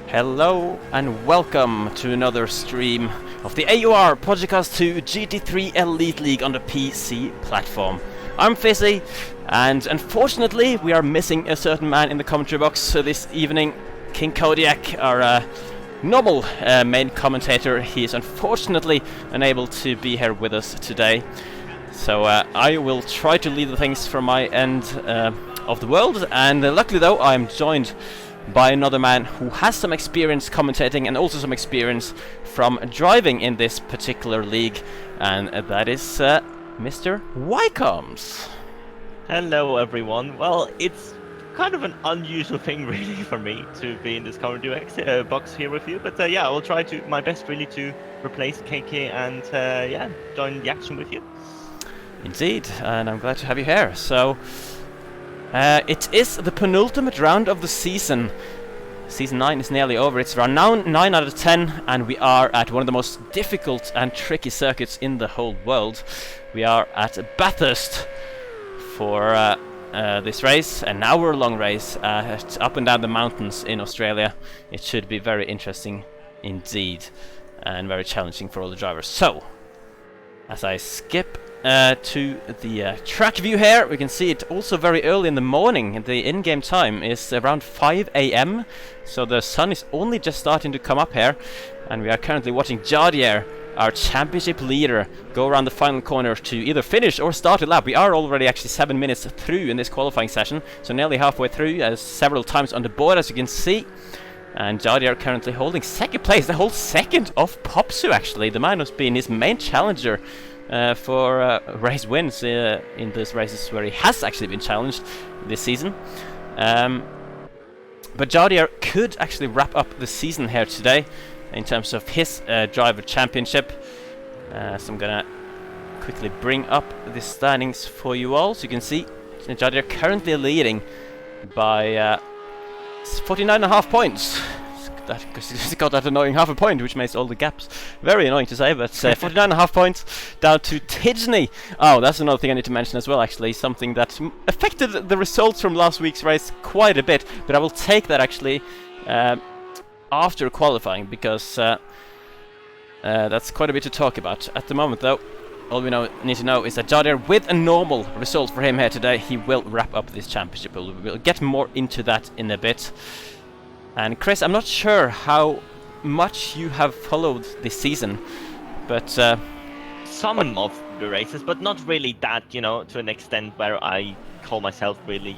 Hello and welcome to another stream of the AOR Podcast 2 GT3 Elite League on the PC platform. I'm Fisi, and unfortunately we are missing a certain man in the commentary box this evening. King Kodiak, our normal main commentator, he is unfortunately unable to be here with us today. So I will try to lead the things from my end of the world, and luckily though I am joined by another man who has some experience commentating and also some experience from driving in this particular league, and that is Mr. Ycoms. Hello everyone. Well, it's kind of an unusual thing really for me to be in this commentary box here with you, but yeah, I will try to my best really to replace KK and yeah, join the action with you. Indeed, and I'm glad to have you here. So it is the penultimate round of the season. Season 9 is nearly over. It's round 9 out of 10, and we are at one of the most difficult and tricky circuits in the whole world. We are at Bathurst for this race, an hour-long race up and down the mountains in Australia. It should be very interesting indeed, and very challenging for all the drivers. So, as I skip to the track view here, we can see it also very early in the morning. The in-game time is around 5 AM, so the sun is only just starting to come up here, and we are currently watching Jadier, our championship leader, go around the final corner to either finish or start a lap. We are already actually 7 minutes through in this qualifying session, so nearly halfway through, several times on the board as you can see. And Jadier currently holding second place, the whole second of Popsu actually, the man who's been his main challenger for race wins in these races where he has actually been challenged this season. But Jadier could actually wrap up the season here today in terms of his driver championship. So I'm gonna quickly bring up the standings for you all, so you can see Jadier currently leading by 49.5 points. Because he's got that annoying half a point, which makes all the gaps very annoying to say, but 49.5 points down to Tidney. Oh, that's another thing I need to mention as well, actually, something that affected the results from last week's race quite a bit, but I will take that actually after qualifying, because that's quite a bit to talk about. At the moment though, all we need to know is that Jadier, with a normal result for him here today, he will wrap up this championship. We'll get more into that in a bit. And Chris, I'm not sure how much you have followed this season, but Some of the races, but not really that, to an extent where I call myself really,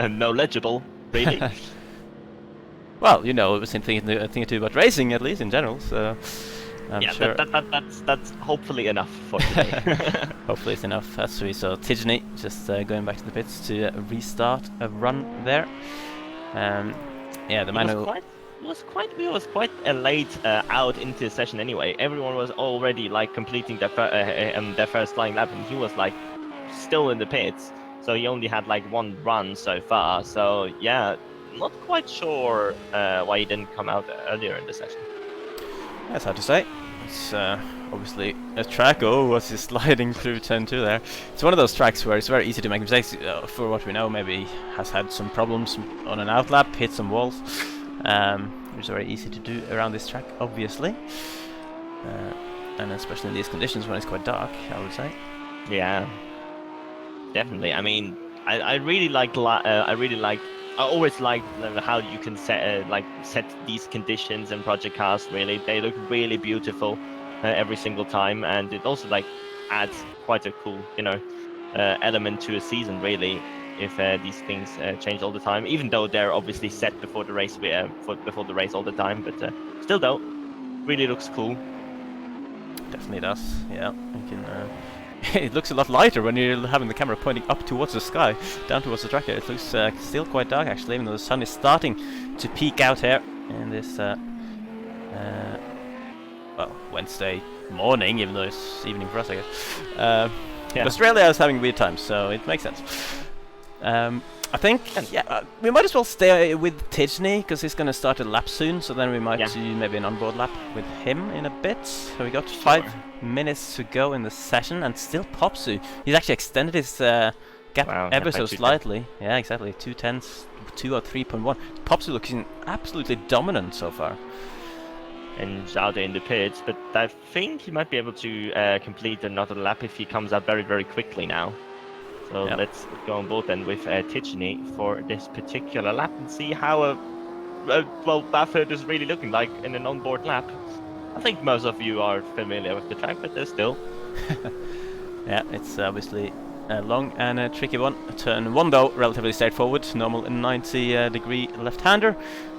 knowledgeable, really. Well, it was a thing or two about racing, at least in general. So I'm sure that's hopefully enough for today. Hopefully it's enough. As we saw Tidney just going back to the pits to restart a run there. Yeah, the man who was quite late out into the session anyway. Everyone was already completing their first flying lap, and he was still in the pits. So he only had one run so far. So yeah, not quite sure why he didn't come out earlier in the session. That's hard to say. It's obviously a track. Oh, what's he sliding through turn 2 there? It's one of those tracks where it's very easy to make mistakes. For what we know, maybe has had some problems on an outlap, hit some walls, which is very easy to do around this track, obviously, and especially in these conditions when it's quite dark, I would say. Yeah, definitely. I mean, I really like. I always like how you can set these conditions in Project Cast. Really, they look really beautiful every single time, and it also adds quite a cool element to a season. Really, if these things change all the time, even though they're obviously set before the race, before the race all the time, but still though, really looks cool. Definitely does. Yeah, you can. It looks a lot lighter when you're having the camera pointing up towards the sky, down towards the track here. It looks still quite dark actually, even though the sun is starting to peek out here in this Wednesday morning, even though it's evening for us, I guess. Yeah. Australia is having weird times, so it makes sense. I think, we might as well stay with Tidney, because he's going to start a lap soon, so then we might do maybe an onboard lap with him in a bit. So we got 5 minutes to go in the session, and still Popsu. He's actually extended his gap Wow, ever gap by so 2 slightly. Yeah, exactly. 2/10, 2 or 3.1. Pop's looking absolutely dominant so far. And Jade in the pits, but I think he might be able to complete another lap if he comes out very, very quickly now. So Yep. let's go on board then with Ticheney for this particular lap and see how well Bathurst is really looking like in an onboard lap. I think most of you are familiar with the track, but there's still. Yeah, it's obviously a long and a tricky one. Turn 1 though, relatively straightforward, normal 90-degree left-hander.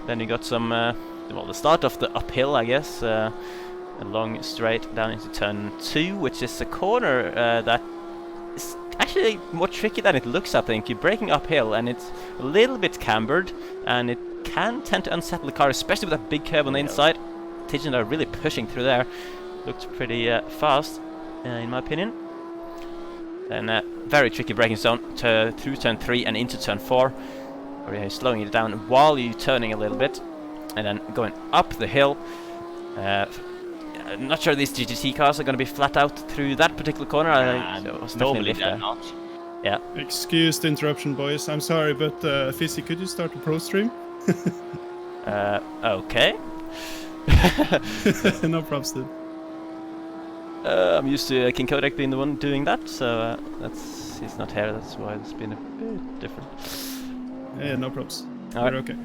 Then you got some, well, the start of the uphill, I guess. A long straight down into turn 2, which is a corner that is actually more tricky than it looks, I think. You're braking uphill and it's a little bit cambered, and it can tend to unsettle the car, especially with that big curve on the inside. Ticheney are really pushing through there. Looked pretty fast, in my opinion. Then very tricky braking zone through turn 3 and into turn 4, where you're slowing it down while you're turning a little bit, and then going up the hill. I'm not sure these GT3 cars are going to be flat out through that particular corner. Normally they're not. Yeah. Excuse the interruption, boys. I'm sorry, but Fisi, could you start the pro stream? Okay. No props, dude. I'm used to King Kodak being the one doing that, so he's not here. That's why it's been a bit different. Yeah, no props. All We're right. okay.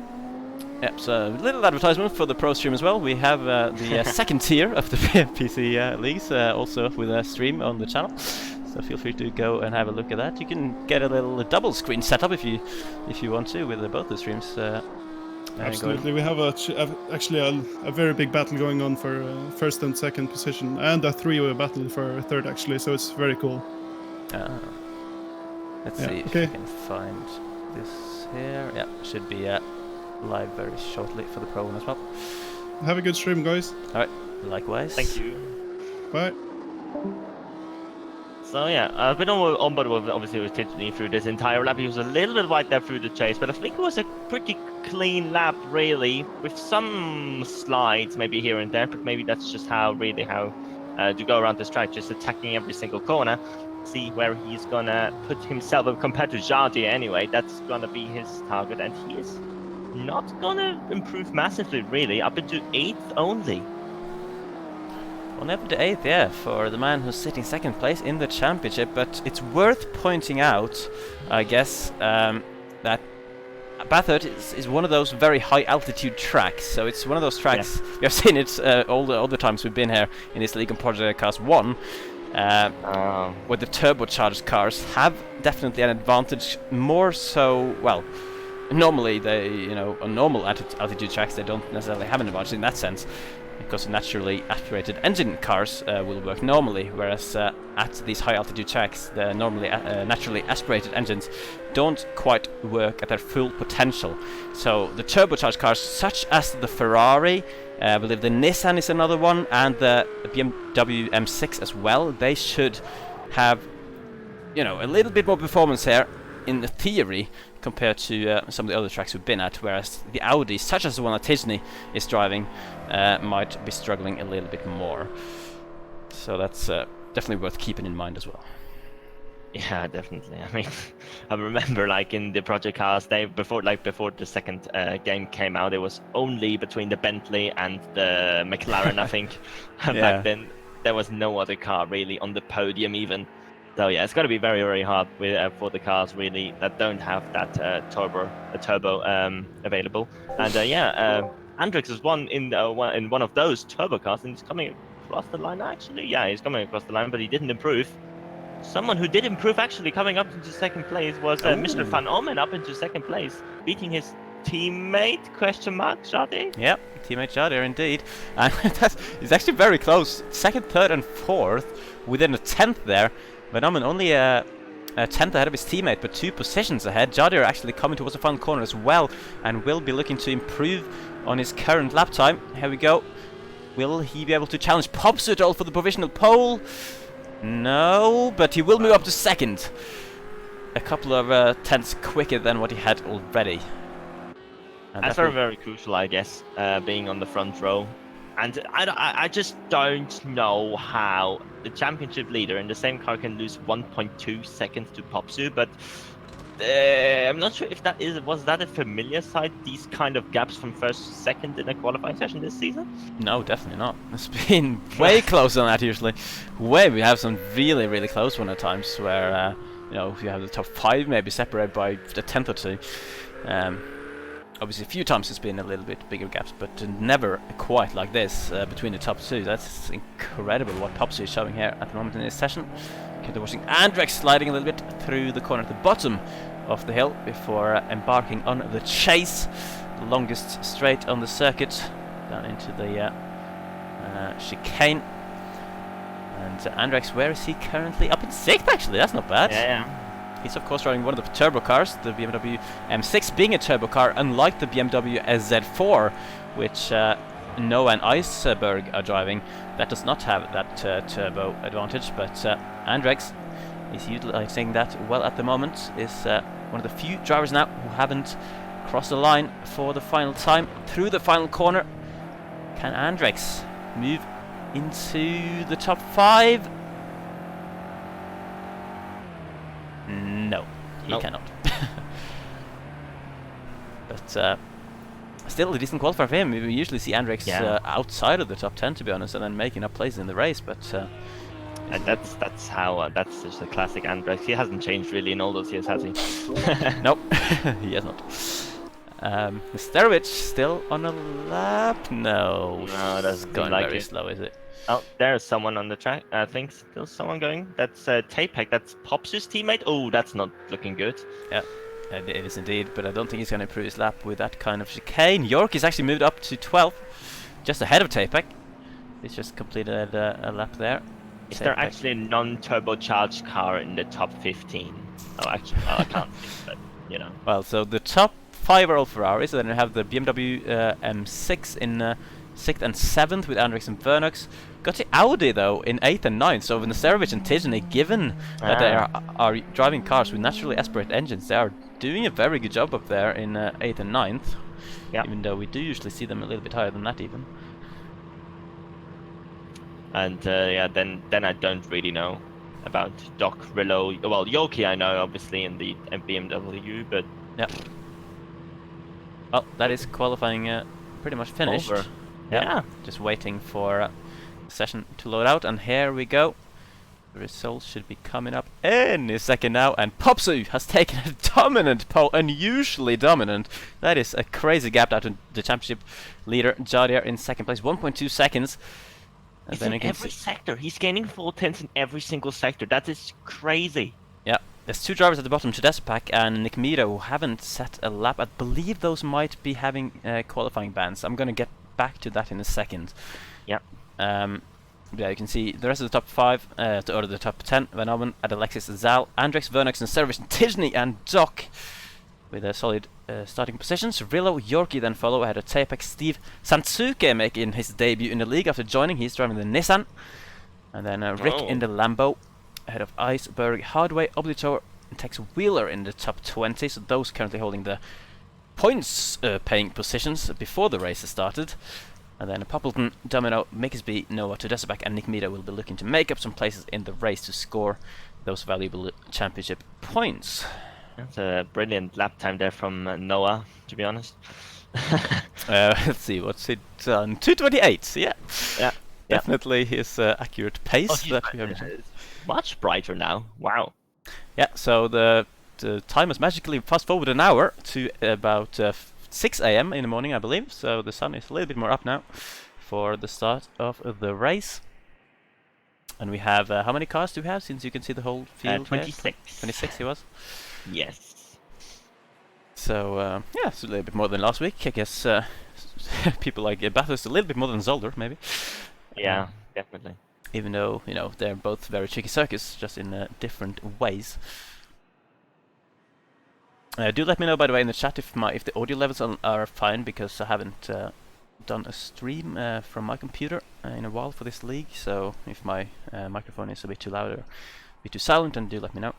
Yep, so a little advertisement for the pro stream as well. We have the second tier of the PC leagues, also with a stream on the channel. So feel free to go and have a look at that. You can get a little double screen setup if you want to with both the streams. Absolutely, we have actually a very big battle going on for first and second position, and a three-way battle for third actually. So it's very cool. Let's see if I can find this here. Yeah, should be live very shortly for the pro one as well. Have a good stream, guys. All right, likewise. Thank you. Bye. So yeah, I've been on board with obviously with Ticheney through this entire lap. He was a little bit wide there through the chase, but I think it was a pretty clean lap really, with some slides maybe here and there, but maybe that's just how to go around this track, just attacking every single corner, see where he's gonna put himself up compared to Jardy anyway. That's gonna be his target, and he is not gonna improve massively really, up into 8th only. Well, never the 8th, yeah, for the man who's sitting second place in the championship. But it's worth pointing out, I guess, that Bathurst is one of those very high altitude tracks. So it's one of those tracks, we have seen it all the times we've been here in this league on Project Cast 1, where the turbocharged cars have definitely an advantage, more so, well, normally they, on normal altitude tracks they don't necessarily have an advantage in that sense, because naturally aspirated engine cars will work normally, whereas at these high altitude tracks, the normally naturally aspirated engines don't quite work at their full potential. So the turbocharged cars, such as the Ferrari, I believe the Nissan is another one, and the BMW M6 as well, they should have, a little bit more performance here in the theory compared to some of the other tracks we've been at, whereas the Audis, such as the one that Ticheney is driving, might be struggling a little bit more. So that's definitely worth keeping in mind as well. Yeah, definitely. I mean, I remember like in the Project Cars, before the second game came out, it was only between the Bentley and the McLaren, I think. Back then, there was no other car really on the podium even. So yeah, it's going to be very, very hard for the cars really that don't have that turbo available. And Andrix is one in one of those turbo cars, and he's coming across the line actually. Yeah, he's coming across the line, but he didn't improve. Someone who did improve actually coming up into second place was Mr. Van Omen up into second place, beating his teammate, Jardy? Yep, teammate Jardy indeed. And it's actually very close. Second, third and fourth within a 10th there. Van Omen only a 10th ahead of his teammate, but 2 positions ahead. Jardy are actually coming towards the final corner as well, and will be looking to improve on his current lap time. Here we go. Will he be able to challenge Popsicle for the provisional pole? No, but he will move up to second. A couple of tenths quicker than what he had already. And that's very, very crucial, I guess, being on the front row. And I just don't know how the championship leader in the same car can lose 1.2 seconds to Popsu, but I'm not sure if was that a familiar sight, these kind of gaps from first to second in a qualifying session this season? No, definitely not. It's been way closer than that usually. We have some really, really close one at times where, you know, if you have the top 5 maybe separated by a tenth or two. Obviously a few times it's been a little bit bigger gaps, but never quite like this between the top 2. That's incredible what Popsu is showing here at the moment in this session. Okay, watching Andrex sliding a little bit through the corner at the bottom of the hill before embarking on the chase. The longest straight on the circuit down into the chicane. And Andrex, where is he currently? Up in 6th actually, that's not bad. Yeah. He's of course riding one of the turbo cars, the BMW M6 being a turbo car, unlike the BMW SZ4, which Noah and Iceberg are driving. That does not have that turbo advantage, but Andrex is utilizing that well at the moment. Is one of the few drivers now who haven't crossed the line for the final time through the final corner. Can Andrex move into the top 5? No, he cannot. But still a decent qualifier for him. We usually see Andrex outside of the top 10, to be honest, and then making up places in the race. But and that's just a classic Andrex. He hasn't changed really in all those years, has he? Nope, he has not. Sterovich still on a lap? No, doesn't going like very it. slow, is it? Oh, there's someone on the track. I think still someone going. That's Tapek. That's Popsu's teammate. Oh, that's not looking good. Yeah. It is indeed, but I don't think he's going to improve his lap with that kind of chicane. York is actually moved up to 12th, just ahead of Tapek. He's just completed a lap there. Is there actually a non-turbocharged car in the top 15? Oh, actually, I can't think, but, you know. Well, so the top 5 are all Ferraris, and then you have the BMW M6 in 6th and 7th with Andrex and Vernox. Got the Audi, though, in 8th and 9th, so Naserovic and Tijani, given that they are driving cars with naturally aspirated engines, they are doing a very good job up there in 8th and 9th, even though we do usually see them a little bit higher than that even. And then I don't really know about Doc, Rillo. Well, Yoki I know obviously in the BMW, but yeah. Well, that is qualifying pretty much finished. Over. Yeah. Just waiting for the session to load out, and here we go. The results should be coming up any second now, and Popsu has taken a dominant pole, unusually dominant. That is a crazy gap out to the championship leader, Jadier, in 2nd place, 1.2 seconds. And it's then in every sector. He's gaining 4/10 in every single sector. That is crazy. Yeah, there's 2 drivers at the bottom, Tedespak and Nick Mira, who haven't set a lap. I believe those might be having qualifying bans. I'm going to get back to that in a second. Yeah. Yeah, you can see the rest of the top 5, or the top 10, Van Oven, Alexis, Zal, Andrex, Vernox, and Service, Tijani, and Doc, with a solid starting positions. Rillo, Yorki then follow ahead of Tapek. Steve Sansuke making his debut in the league after joining. He's driving the Nissan. And then Rick in the Lambo, ahead of Iceberg, Hardway, Oblitor, and Tex Wheeler in the top 20. So those currently holding the points paying positions before the race has started. And then Poppleton, Domino, Mickersby, Noah, Tedespak, and Nick Mira will be looking to make up some places in the race to score those valuable championship points. That's a brilliant lap time there from Noah, to be honest. Let's see, what's it done? 2:28, yeah. Yeah. Definitely his accurate pace that we have. It's much brighter now. Wow. Yeah, so the time has magically fast forward an hour to about 6 AM in the morning, I believe. So the sun is a little bit more up now for the start of the race. And we have, how many cars do we have, since you can see the whole field 26. Here? 26 he was. Yes. So, yeah, it's a little bit more than last week. I guess people like Bathurst a little bit more than Zolder, maybe. Yeah, definitely. Even though, you know, they're both very tricky circuits, just in different ways. Do let me know, by the way, in the chat if the audio levels are fine, because I haven't done a stream from my computer in a while for this league. So if my microphone is a bit too loud or a bit too silent, then do let me know.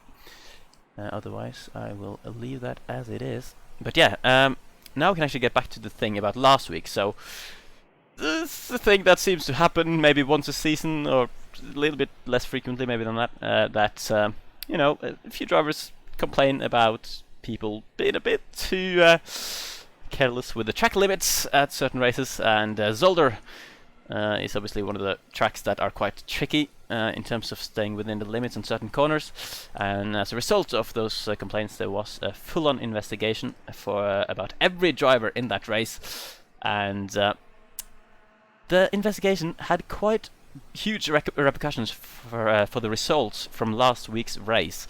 Otherwise, I will leave that as it is. But yeah, now we can actually get back to the thing about last week. So this is the thing that seems to happen maybe once a season, or a little bit less frequently maybe than that, that you know, a few drivers complain about people being a bit too careless with the track limits at certain races, and Zolder is obviously one of the tracks that are quite tricky in terms of staying within the limits on certain corners, and as a result of those complaints there was a full-on investigation for about every driver in that race, and the investigation had quite huge repercussions for the results from last week's race.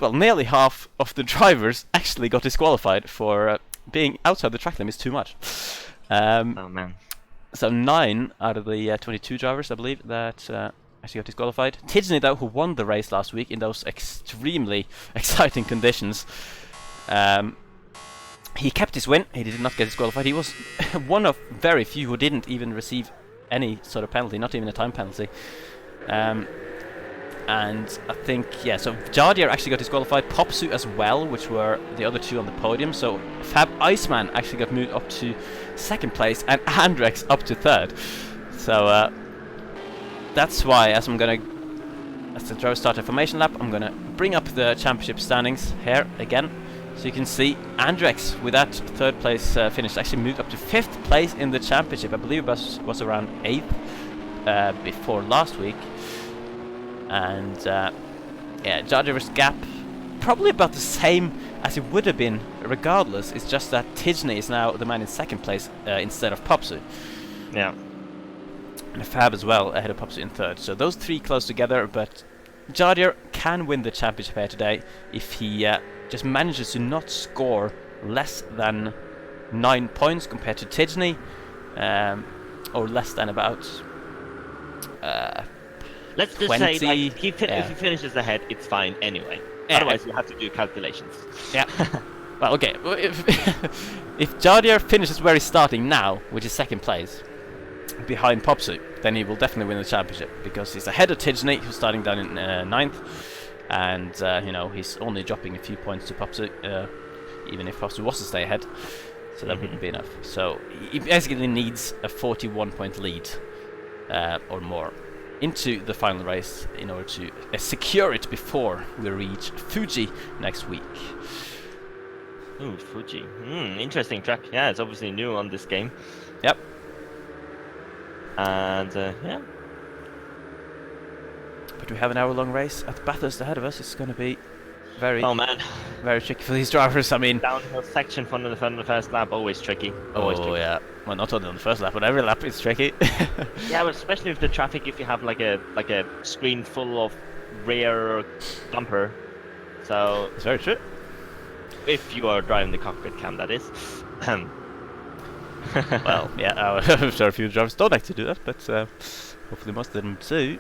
Nearly half of the drivers actually got disqualified for being outside the track limits too much. Oh man. So 9 out of the 22 drivers, I believe, that actually got disqualified. Tidney, though, who won the race last week in those extremely exciting conditions, he kept his win. He did not get disqualified. He was one of very few who didn't even receive any sort of penalty, not even a time penalty. And I think, yeah, so Jardier actually got disqualified, Popsu as well, which were the other two on the podium. So Fab Iceman actually got moved up to 2nd place, and Andrex up to 3rd. So that's why, as the driver start a formation lap, I'm going to bring up the championship standings here again. So you can see Andrex, with that 3rd place finish, actually moved up to 5th place in the championship. I believe it was around 8th before last week. And yeah, Jardier's gap probably about the same as it would have been regardless. It's just that Tidney is now the man in 2nd place instead of Popsu. Yeah. And Fab as well ahead of Popsu in 3rd. So those 3 close together, but Jardier can win the championship here today if he just manages to not score less than 9 points compared to Tidney, or less than about let's just 20, say, like, if he finishes ahead, it's fine anyway. Yeah. Otherwise, you have to do calculations. Yeah. Well, okay. If Jardier finishes where he's starting now, which is 2nd place, behind Popsu, then he will definitely win the championship, because he's ahead of Tidney, who's starting down in 9th, and you know, he's only dropping a few points to Popsu, even if Popsu was to stay ahead, so that wouldn't be enough. So he basically needs a 41-point lead or more into the final race in order to secure it before we reach Fuji next week. Ooh, Fuji. Interesting track. Yeah, it's obviously new on this game. Yep. And yeah. But we have an hour-long race at Bathurst ahead of us. It's going to be very, very tricky for these drivers. I mean, downhill section from the first lap, always tricky. Always tricky. Yeah. Well, not only on the first lap, but every lap is tricky. Yeah, but especially with the traffic, if you have like a screen full of rear bumper. So it's very true. If you are driving the cockpit cam, that is. Well, yeah, I'm sure a few drivers don't like to do that, but hopefully most of them do.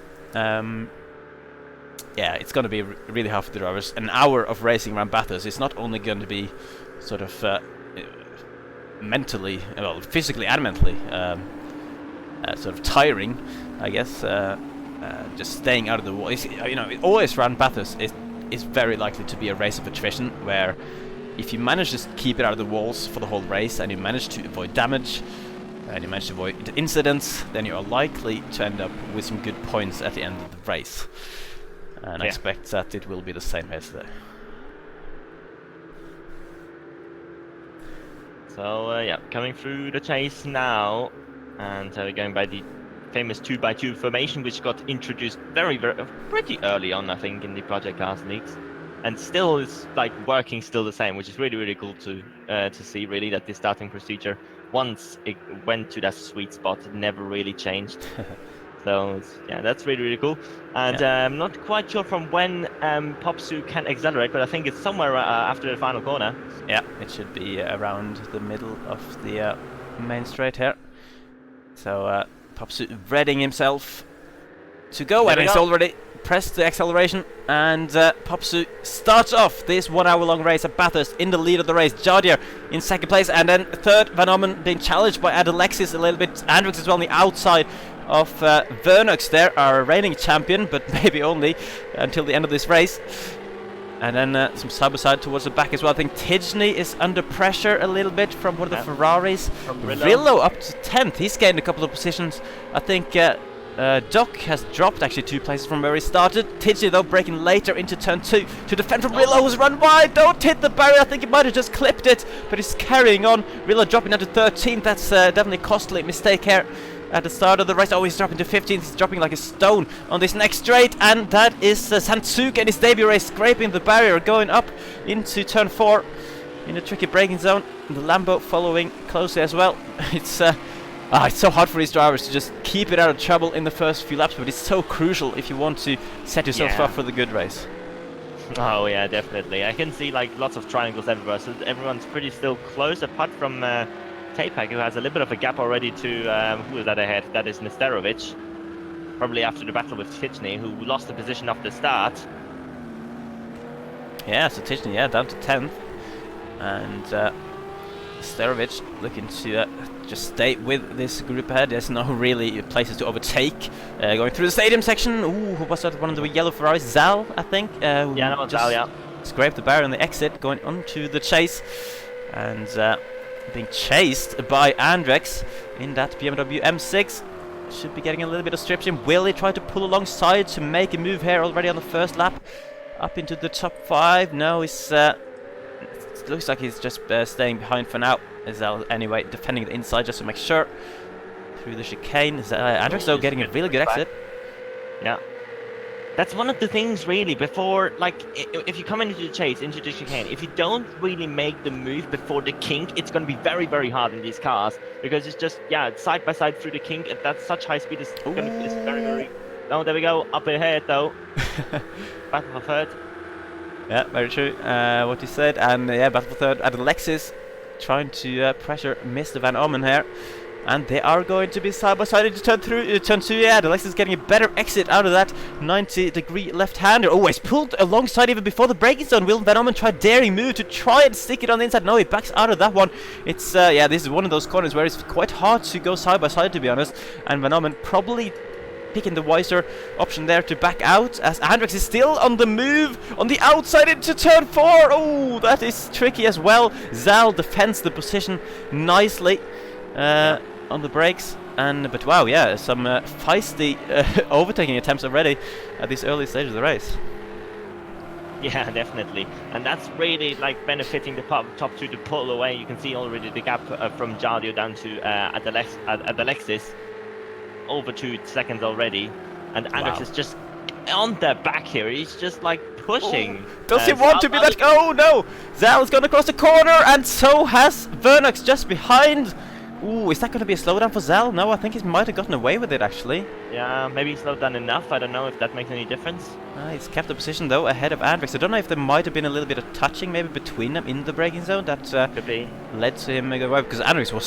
Yeah, it's going to be really hard for the drivers. An hour of racing around Bathurst is not only going to be sort of mentally, well, physically and mentally sort of tiring, I guess. Just staying out of the wall. You know, always around Bathurst is very likely to be a race of attrition, where if you manage to keep it out of the walls for the whole race, and you manage to avoid damage, and you manage to avoid incidents, then you are likely to end up with some good points at the end of the race. And I expect that it will be the same here today. So yeah, coming through the chase now, and we're going by the famous 2x2 formation, which got introduced pretty early on, I think, in the Project Cars leagues, and still is like working still the same, which is really cool to see, really, that the starting procedure, once it went to that sweet spot, it never really changed. So yeah, that's really cool. And I'm not quite sure from when Popsu can accelerate, but I think it's somewhere after the final corner. Yeah, it should be around the middle of the main straight here. So Popsu readying himself to go, and he's already pressed the acceleration, and Popsu starts off this 1 hour long race at Bathurst in the lead of the race. Jardier in 2nd place, and then 3rd, Van Ommen being challenged by Adelexis a little bit. Andrex as well on the outside of Vernux there, our reigning champion, but maybe only until the end of this race. And then some side-by-side towards the back as well. I think Tidney is under pressure a little bit from one of the Ferraris. Rillo up to 10th. He's gained a couple of positions. I think Doc has dropped actually 2 places from where he started. Tidgy though breaking later into turn 2 to defend from Rillo, who's run wide. Don't hit the barrier. I think he might have just clipped it, but he's carrying on. Rillo dropping down to 13th. That's definitely a costly mistake here at the start of the race. Oh, he's dropping to 15th. He's dropping like a stone on this next straight, and that is Sansuke in his debut race scraping the barrier, going up into turn 4 in a tricky braking zone. And the Lambo following closely as well. It's so hard for these drivers to just keep it out of trouble in the first few laps, but it's so crucial if you want to set yourself up for the good race. Oh yeah, definitely. I can see like lots of triangles everywhere, so everyone's pretty still close, apart from Tapak, who has a little bit of a gap already to who is that ahead? That is Nesterovic. Probably after the battle with Tijny, who lost the position off the start. Yeah, so Tijny, down to 10th, and Nesterovic looking to just stay with this group ahead. There's no really places to overtake. Going through the stadium section. Ooh, who was that? One of the yellow Ferraris? Zal, I think. Yeah, that was Zal, yeah. Scraped the barrier on the exit, going onto the chase, and being chased by Andrex in that BMW M6. Should be getting a little bit of stripping. Will he try to pull alongside to make a move here already on the first lap? Up into the top 5. No, he's it looks like he's just staying behind for now. Zal anyway, defending the inside just to make sure. Through the chicane. Andrex though getting a really good exit. Yeah. That's one of the things really, before, like, if you come into the chase, into the chicane, if you don't really make the move before the kink, it's going to be very, very hard in these cars, because it's just, side by side through the kink, at that such high speed is going to be very, very... Oh, there we go, up ahead though. Battle for third. Yeah, very true, what you said, and battle for third at the Lexus, trying to pressure Mr. Van Omen here. And they are going to be side by side into turn 2. The Lexus is getting a better exit out of that 90-degree left-hander. Oh, he's pulled alongside even before the braking zone. Will Van Omen try a daring move to try and stick it on the inside? No, he backs out of that one. It's this is one of those corners where it's quite hard to go side by side, to be honest. And Van Omen probably picking the wiser option there to back out, as Andrex is still on the move on the outside into turn 4. Oh, that is tricky as well. Zal defends the position nicely on the brakes, but wow, some feisty overtaking attempts already at this early stage of the race. Yeah, definitely, and that's really like benefiting the top 2 to pull away. You can see already the gap from Jardio down to at the Lexus, over 2 seconds already, and Andrex is just on their back here. He's just like pushing. Does he want to be that? Oh no! Zal's gone across the corner, and so has Vernox just behind. Ooh, is that going to be a slowdown for Zal? No, I think he might have gotten away with it, actually. Yeah, maybe he slowed down enough. I don't know if that makes any difference. He's kept the position, though, ahead of Andrex. I don't know if there might have been a little bit of touching, maybe, between them in the braking zone that could be led to him going away, because Andrex was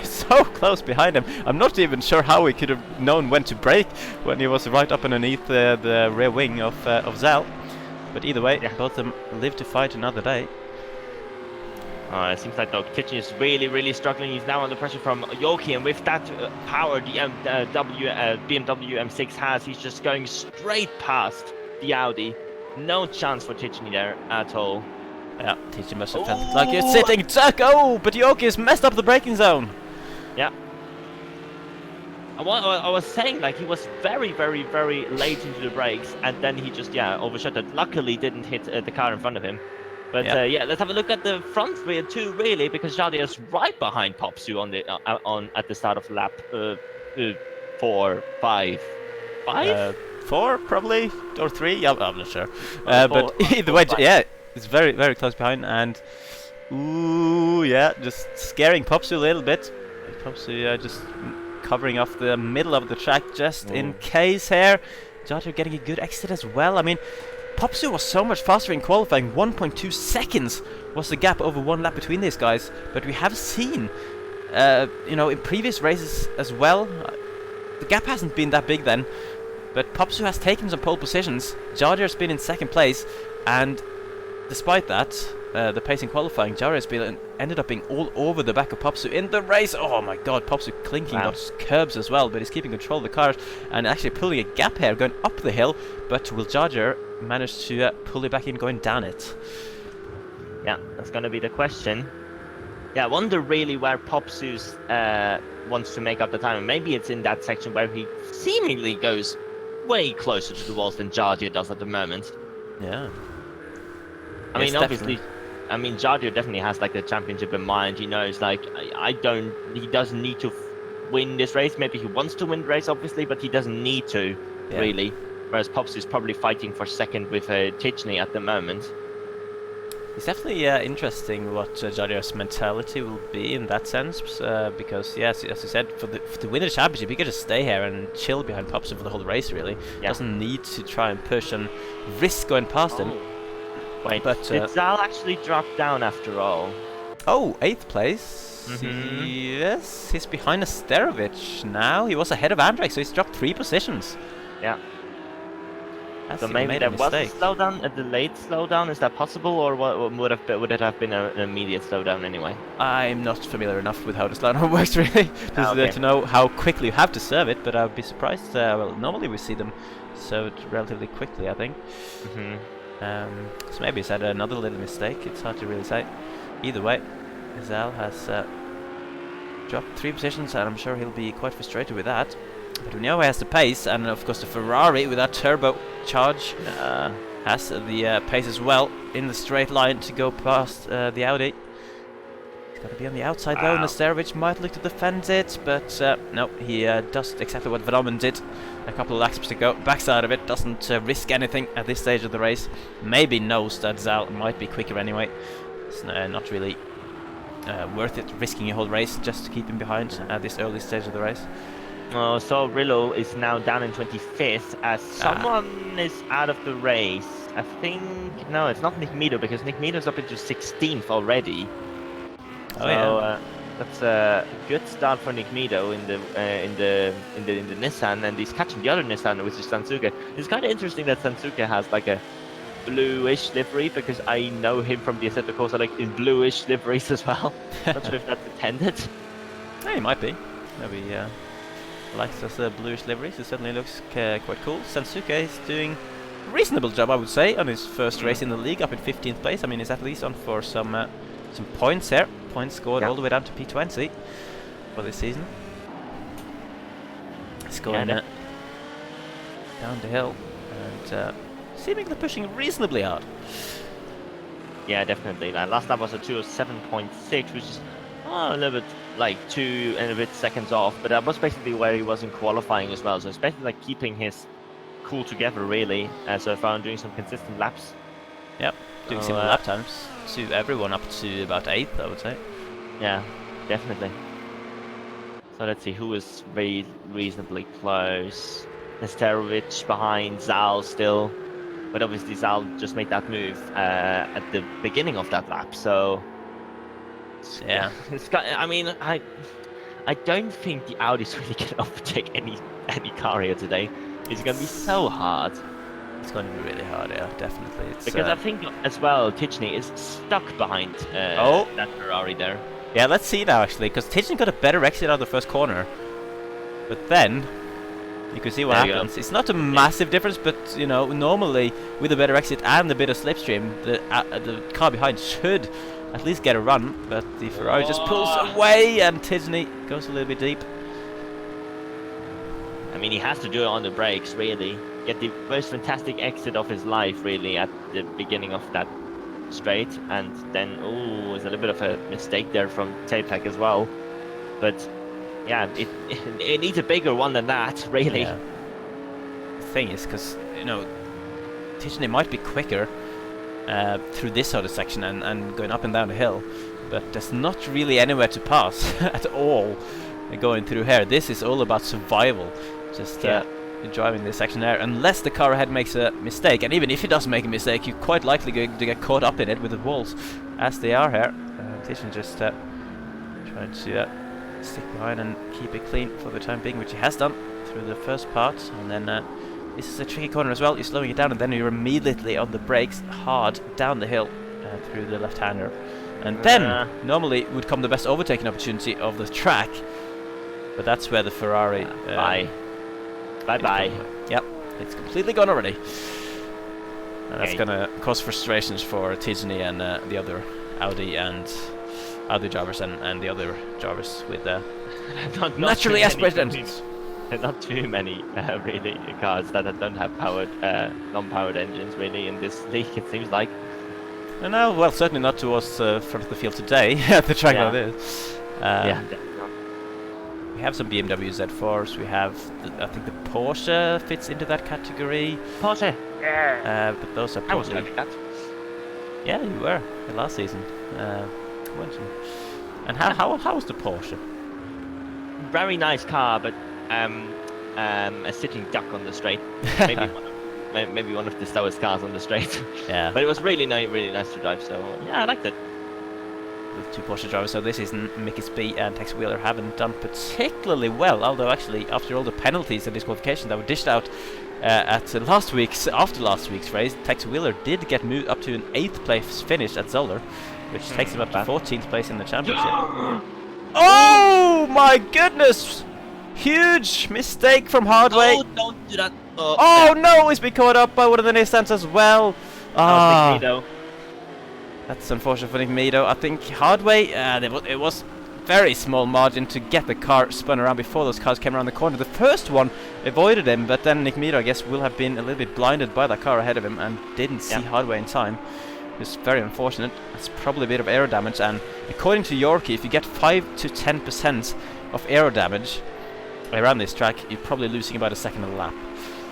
so close behind him. I'm not even sure how he could have known when to brake when he was right up underneath the rear wing of Zal. But either way, both of them live to fight another day. It seems like the kitchen is really, really struggling. He's now under pressure from Yorkie, and with that power the BMW M6 has, he's just going straight past the Audi. No chance for Tijny there at all. Yeah, Tijny must have felt like it's sitting duck. Oh, but Yorkie has messed up the braking zone. Yeah. I was saying, like, he was very, very, very late into the brakes, and then he just, overshot it. Luckily, didn't hit the car in front of him. But let's have a look at the front rear too, really, because Jardio is right behind Popsu on the at the start of lap 4, 5, 4 probably, or 3. I'm not sure. But either way, it's very, very close behind, and just scaring Popsu a little bit. Popsu just covering off the middle of the track just in case here. Jardio getting a good exit as well. I mean, Popsu was so much faster in qualifying. 1.2 seconds was the gap over 1 lap between these guys. But we have seen, in previous races as well, the gap hasn't been that big then. But Popsu has taken some pole positions. Jardio has been in 2nd place, and despite that, the pace in qualifying, Jardio has ended up being all over the back of Popsu in the race. Oh my god, Popsu clinking those curbs as well, but he's keeping control of the cars and actually pulling a gap here, going up the hill. But will Jardio manage to pull it back in, going down it? Yeah, that's going to be the question. Yeah, I wonder really where Popsus wants to make up the time. And maybe it's in that section where he seemingly goes way closer to the walls than Jardio does at the moment. Yeah. I Yes, mean, obviously, definitely. I mean, Jardio definitely has like the championship in mind. He knows like he doesn't need to win this race. Maybe he wants to win the race, obviously, but he doesn't need to Yeah. really. Whereas Pops is probably fighting for second with Tichney at the moment. It's definitely interesting what Jaria's mentality will be in that sense, because yes, as you said, to win the championship, he could just stay here and chill behind Popson for the whole race. Really, doesn't need to try and push and risk going past him. Wait, but did Zal actually drop down after all? Oh, 8th place. Yes, he's behind Asterovic now. He was ahead of Andrei, so he's dropped 3 positions. Yeah. That's So maybe there was a slowdown, a delayed slowdown. Is that possible, or would it have been an immediate slowdown anyway? I'm not familiar enough with how the slowdown works really to know how quickly you have to serve it, but I'd be surprised. Well, normally we see them served relatively quickly, I think. So maybe he's had another little mistake. It's hard to really say. Either way, Zal has dropped 3 positions, and I'm sure he'll be quite frustrated with that. But we know he has the pace, and of course the Ferrari with that turbo charge has the pace as well in the straight line to go past the Audi. He's got to be on the outside though, and Asterovic might look to defend it, but no, he does exactly what Venom did a couple of laps ago. Backside of it, doesn't risk anything at this stage of the race. Maybe knows that Zal might be quicker anyway. It's not really worth it risking a whole race just to keep him behind at this early stage of the race. Oh, so Rillo is now down in 25th as someone is out of the race. I think no, it's not Nick Meadow, because Nick Meadow's up into 16th already. That's a good start for Nick Meadow in the Nissan, and he's catching the other Nissan, which is Sansuke. It's kind of interesting that Sansuke has like a bluish livery, because I know him from the Assetto Corsa like in bluish liveries as well. Not sure if that's intended. Yeah, he might be. Maybe likes those bluish liveries. It certainly looks quite cool. Sansuke is doing a reasonable job, I would say, on his first race in the league, up in 15th place. I mean, he's at least on for some points here. Points scored all the way down to P20 for this season. He's going down the hill and seemingly pushing reasonably hard. Yeah, definitely. Last lap was a 207.6, which is a little bit like 2 and a bit seconds off, but that was basically where he was in qualifying as well. So it's basically like keeping his cool together, really, so far, and doing some consistent laps. Yep, doing similar lap times to everyone up to about 8th, I would say. Yeah, definitely. So let's see who is very reasonably close. Nesterovic behind Zal still, but obviously Zal just made that move at the beginning of that lap, so yeah. I mean, I don't think the Audi's really going to overtake any car here today. It's going to be so hard. It's going to be really hard, yeah, definitely. It's, because I think as well, Tichney is stuck behind that Ferrari there. Yeah, let's see now actually, because Tichney got a better exit out of the first corner, but then you can see what happens. It's not a massive difference, but you know, normally with a better exit and a bit of slipstream, the car behind should at least get a run, but the Ferrari just pulls away and Tichney goes a little bit deep. I mean, he has to do it on the brakes, really. Get the most fantastic exit of his life, really, at the beginning of that straight, and then, there's a little bit of a mistake there from Tapek as well. But yeah, it needs a bigger one than that, really. Yeah. The thing is, because, you know, Tichney might be quicker through this sort of section and going up and down the hill, but there's not really anywhere to pass at all going through here. This is all about survival, just driving this section there, unless the car ahead makes a mistake, and even if he does make a mistake, you're quite likely going to get caught up in it with the walls as they are here. Tichney just trying to stick behind and keep it clean for the time being, which he has done through the first part, and then this is a tricky corner as well. You're slowing it down and then you're immediately on the brakes hard down the hill through the left-hander, and then normally would come the best overtaking opportunity of the track, but that's where the Ferrari bye. Yep, it's completely gone already, and that's gonna cause frustrations for Tichney and the other Audi and other drivers and the other drivers with not naturally too aspirated many. engines. There's not too many really cars that don't have powered, non-powered engines really in this league. It seems like. No, well, certainly not to us front of the field today at the track like this. Yeah. We have some BMW Z4s. We have, I think, the Porsche fits into that category. Porsche. Yeah. But those are I was probably. like that. Yeah, you were last season. Weren't you? And how was the Porsche? Very nice car, but a sitting duck on the straight. Maybe one of the slowest cars on the straight. Yeah. But it was really nice to drive. So yeah, I liked it. With 2 Porsche drivers, so this season Mickey Spee and Tex Wheeler haven't done particularly well, although actually after all the penalties and disqualifications that were dished out after last week's race, Tex Wheeler did get moved up to an 8th place finish at Zoller, which takes him up to 14th place in the championship. Oh my goodness! Huge mistake from Hardway. Oh, don't do that. Oh no, he's been caught up by one of the Nissans as well. That's unfortunate for Nick Meadow. I think Hardway, it was very small margin to get the car spun around before those cars came around the corner. The first one avoided him, but then Nick Meadow, I guess, will have been a little bit blinded by that car ahead of him and didn't see Hardway in time. It's very unfortunate. It's probably a bit of aero damage, and according to Yorkie, if you get 5 to 10% of aero damage around this track, you're probably losing about a second a lap.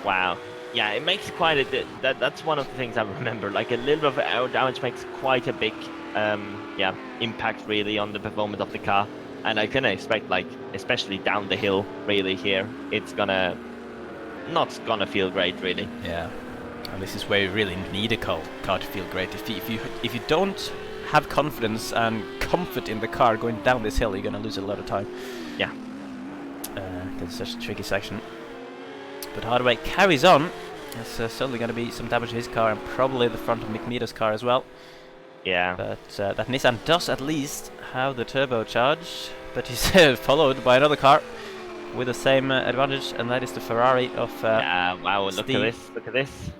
Wow. Yeah, it makes quite a that's one of the things I remember. Like a little bit of aero damage makes quite a big impact really on the performance of the car. And I can expect, like, especially down the hill really here, it's not gonna feel great really. Yeah. And this is where you really need a car to feel great. If you don't have confidence and comfort in the car going down this hill, you're gonna lose a lot of time. Yeah. It's such a tricky section. But Hardway carries on. There's certainly going to be some damage to his car and probably the front of Nick Meadows' car as well. Yeah. But that Nissan does at least have the turbocharge, but he's followed by another car with the same advantage, and that is the Ferrari of yeah, wow, look at this.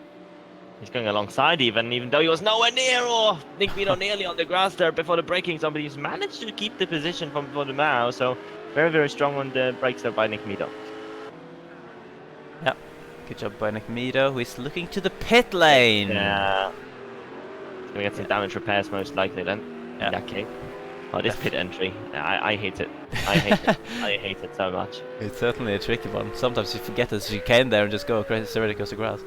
He's going alongside even though he was nowhere near, or Nick Meadow nearly on the grass there before the braking zone, but he's managed to keep the position from before the Mao, so very strong on the brakes there by Nick Meadow. Yeah, good job by Nick Meadow, who is looking to the pit lane. Yeah. He's going to get some damage repairs most likely then, in that case. Oh, this pit entry, I hate it. I hate it. I hate it so much. It's certainly a tricky one. Sometimes you forget that you came there and just go straight across the grass.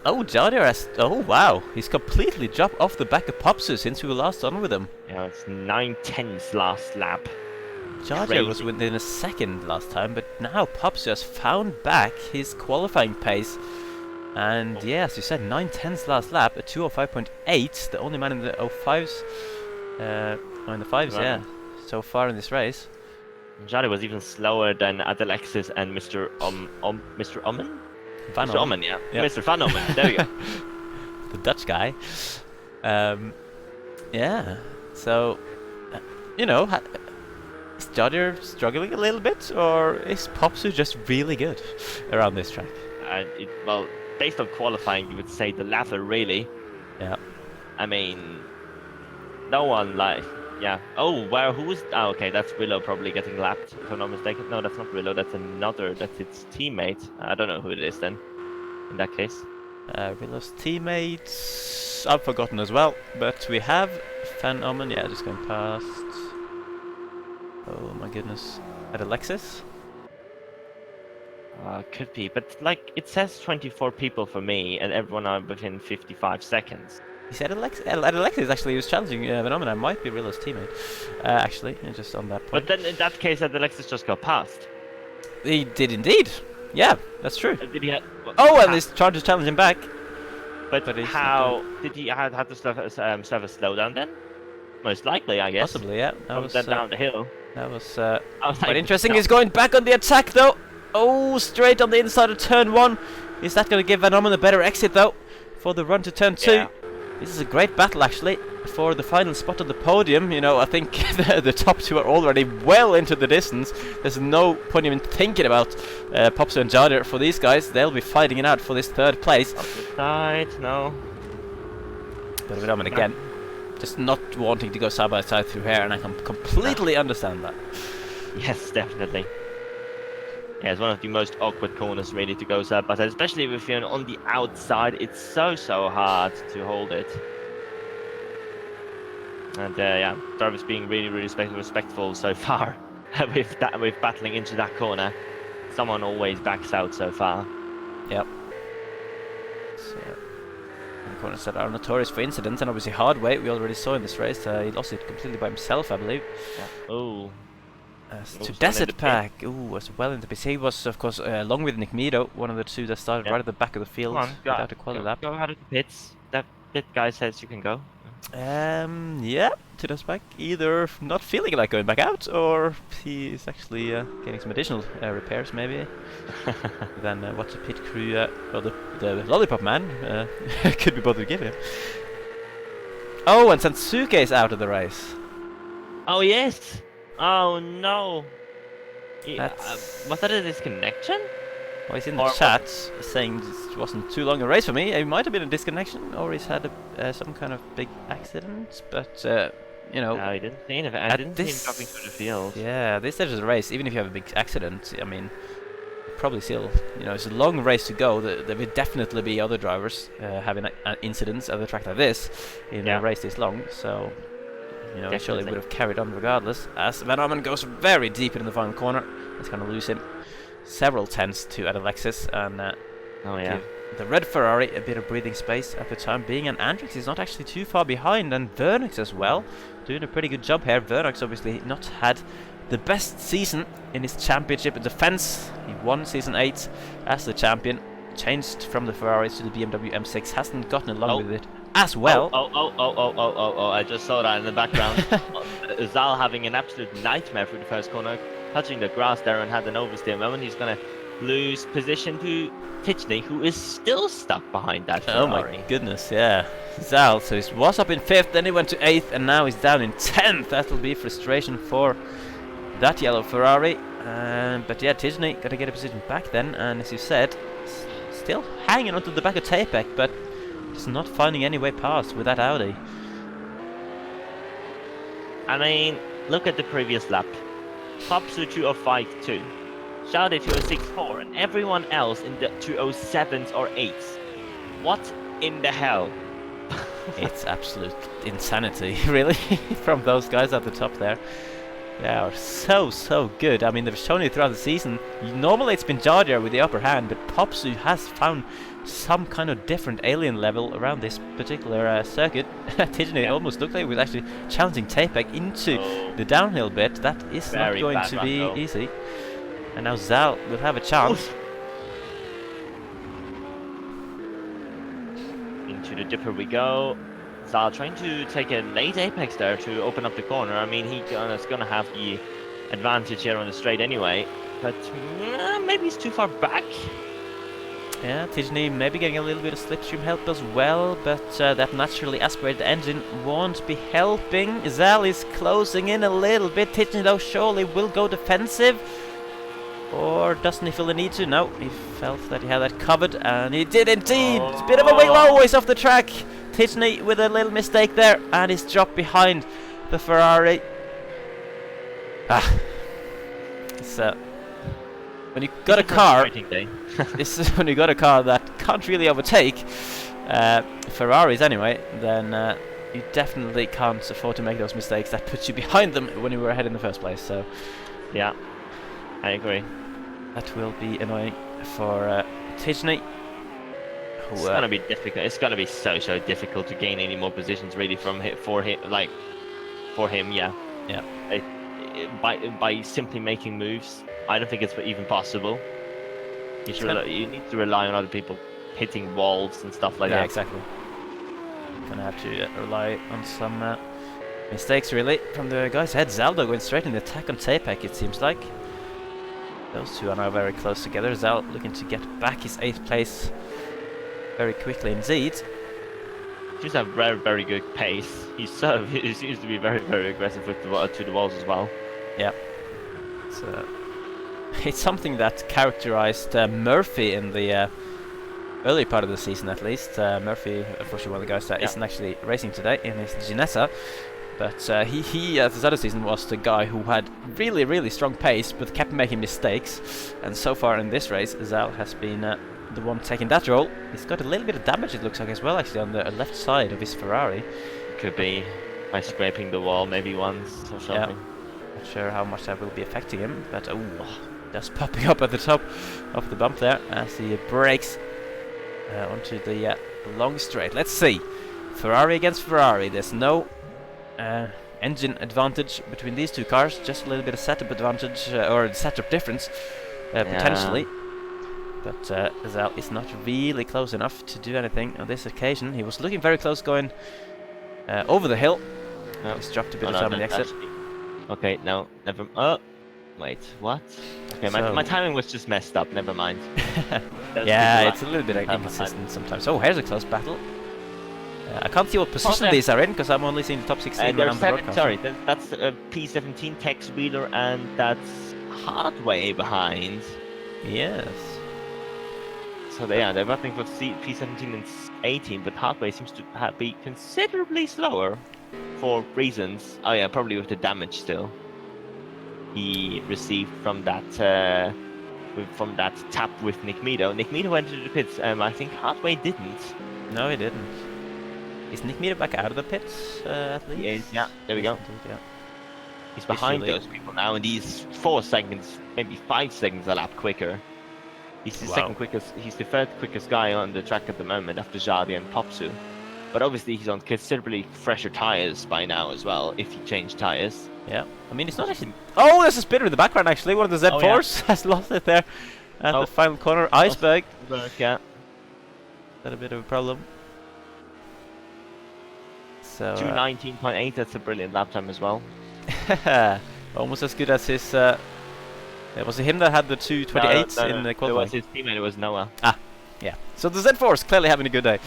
Oh, Jardier has... Oh, wow. He's completely dropped off the back of Popsu since we were last on with him. Yeah, it's 9/10 last lap. Jardier was within a second last time, but now Popsu has found back his qualifying pace. And yeah, as you said, 9/10 last lap, a 2:05.8, the only man in the 05s, in the 5s, yeah, so far in this race. Jardier was even slower than Adelexis and Mr. Omen? Van Mr. Omen, yeah. Mr. Van Omen, there you go. The Dutch guy. Yeah, so, you know, is Jardier struggling a little bit, or is Popsu just really good around this track? Well, based on qualifying, you would say the latter, really. Yeah. I mean, no one yeah. Oh, wow, who was... Oh, okay, that's Willow probably getting lapped, if I'm not mistaken. No, that's not Willow, that's its teammate. I don't know who it is then, in that case. Willow's teammates... I've forgotten as well, but we have Van Omen, yeah, just going past... Oh my goodness. At Alexis? Could be, but like, it says 24 people for me, and everyone are within 55 seconds. He said Alexis actually was challenging Phenomena, might be Willow's teammate, actually, just on that point. But then in that case, Alexis just got past. He did indeed. Yeah, that's true. Did he? And he's trying to challenge him back. But how did he have to have a slowdown then? Most likely, I guess. Possibly, yeah. That was down the hill. That was quite interesting. He's going back on the attack though. Oh, straight on the inside of turn 1. Is that going to give Van Omen a better exit though for the run to turn 2? Yeah. This is a great battle actually for the final spot on the podium. You know, I think the top 2 are already well into the distance. There's no point even thinking about Popsu and Jardier for these guys. They'll be fighting it out for this 3rd place. Up the side, no. But Van Omen again just not wanting to go side by side through here, and I can completely understand that. Yes, definitely. Yeah, it's one of the most awkward corners really to go side by side, especially if you're on the outside. It's so hard to hold it. And yeah, drivers being really respectful so far with battling into that corner. Someone always backs out so far. Yep. So, corners that are notorious for incidents, and obviously hard way. We already saw in this race. He lost it completely by himself, I believe. Yeah. Oh. To Desert Pack, was well in the pits. He was, of course, along with Nick Meadow, one of the two that started right at the back of the field without a quality lap. Go out of the pits. That pit guy says you can go. Yeah, to Desert Pack, either not feeling like going back out, or he's actually getting some additional repairs, maybe. Then what's the pit crew, well, the Lollipop Man could be bothered to give him. Oh, and Sansuke is out of the race. Oh, yes. Oh no! Was that a disconnection? Well, he's in the chat saying it wasn't too long a race for me. It might have been a disconnection, or he's had some kind of big accident. But you know, no, he didn't see anything. I didn't see him dropping through the field. Yeah, this stage of the race, even if you have a big accident, I mean, probably still, you know, it's a long race to go. There will definitely be other drivers having incidents at a track like this in a race this long. So. You know, surely would have carried on regardless, as Van Orman goes very deep in the final corner. It's going to lose him several tenths to Alexis, and give the red Ferrari a bit of breathing space at the time being. And Andrix is not actually too far behind, and Vernox as well, doing a pretty good job here. Vernox obviously not had the best season in his championship defense. He won season 8 as the champion, changed from the Ferraris to the BMW M6, hasn't gotten along with it as well. I just saw that in the background. Zal having an absolute nightmare through the first corner, touching the grass there and had an oversteer moment. He's going to lose position to Tichney, who is still stuck behind that Ferrari. Oh my goodness, yeah. Zal, so he was up in 5th, then he went to 8th, and now he's down in 10th. That'll be frustration for that yellow Ferrari. But yeah, Tichney got to get a position back then, and as you said, still hanging onto the back of Tapek, but just not finding any way past with that Audi. I mean, look at the previous lap. Popsu 205.2, Shouty 206.4, and everyone else in the 207s or 8s. What in the hell? It's absolute insanity, really, from those guys at the top there. They are so good. I mean, they've shown it throughout the season. Normally it's been Jardier with the upper hand, but Popsu has found some kind of different alien level around this particular circuit. Tichney almost looked like he was actually challenging Tapek into the downhill bit. That is not going to be easy. And now Zal will have a chance. Oof. Into the dipper we go. Zal trying to take a late apex there to open up the corner. I mean, he's gonna have the advantage here on the straight anyway, but maybe he's too far back. Yeah, Tichney maybe getting a little bit of slipstream help as well, but that naturally aspirated engine won't be helping. Zal is closing in a little bit. Tichney though surely will go defensive. Or doesn't he feel the need to? No, he felt that he had that covered, and he did indeed! Oh. Bit of a wing always off the track. Tichney with a little mistake there, and he's dropped behind the Ferrari. It's when you got a car, this is when you got a car that can't really overtake Ferraris anyway, then you definitely can't afford to make those mistakes that puts you behind them when you were ahead in the first place. So, yeah, I agree. That will be annoying for Tichney. It's gonna be difficult. It's gonna be so difficult to gain any more positions really for him. Yeah. By simply making moves, I don't think it's even possible. You need to rely on other people hitting walls and stuff like that. Yeah, exactly. Gonna have to rely on some mistakes really from the guys ahead. Zaldo going straight in the attack on Tapek, it seems like. Those two are now very close together. Zal looking to get back his 8th place very quickly indeed. He's a very good pace. He seems to be very aggressive with to the walls as well. Yeah. It's something that characterized Murphy in the early part of the season at least. Murphy, unfortunately, one of the guys that not actually racing today in his Ginetta. But he this other season was the guy who had really, really strong pace, but kept making mistakes. And so far in this race, Zal has been the one taking that role. He's got a little bit of damage, it looks like, as well, actually, on the left side of his Ferrari. Could be by scraping the wall maybe once or something. Yeah. Not sure how much that will be affecting him, but just popping up at the top of the bump there as he brakes onto the long straight. Let's see. Ferrari against Ferrari. There's no engine advantage between these two cars, just a little bit of setup advantage or setup difference potentially. But Zal is not really close enough to do anything on this occasion. He was looking very close going over the hill. He's dropped a bit of time on the exit. Okay, no, never. Wait, what? Okay, my timing was just messed up. Never mind. Yeah, it's a little bit inconsistent sometimes. Oh, here's a close battle. I can't see what position these are in because I'm only seeing the top 16 when I'm broadcasting. Sorry, that's P17, Tex Wheeler, and that's Hardway behind. Yes. So they're running for P17 and 18, but Hardway seems to be considerably slower for reasons. Oh yeah, probably with the damage still he received from that tap with Nick Meadow. Nick Meadow went into the pits. I think Hardway didn't. No, he didn't. Is Nick Meadow back out of the pits at least? He is, yeah. There we go. Yeah. He's behind those people now, and he's 4 seconds, maybe 5 seconds a lap quicker. He's the second quickest. He's the third quickest guy on the track at the moment after Jardi and Popsu. But obviously he's on considerably fresher tires by now as well, if he changed tires. Yeah, I mean, it's not actually... Oh, there's a spitter in the background, actually. One of the Z4s has lost it there at the final corner. Iceberg. Yeah. That's a bit of a problem. So, 2:19.8, that's a brilliant lap time as well. almost as good as his... was it him that had the 2:28s in the qualifying? It was his teammate, it was Noah. Ah, yeah. So the Z4 is clearly having a good day,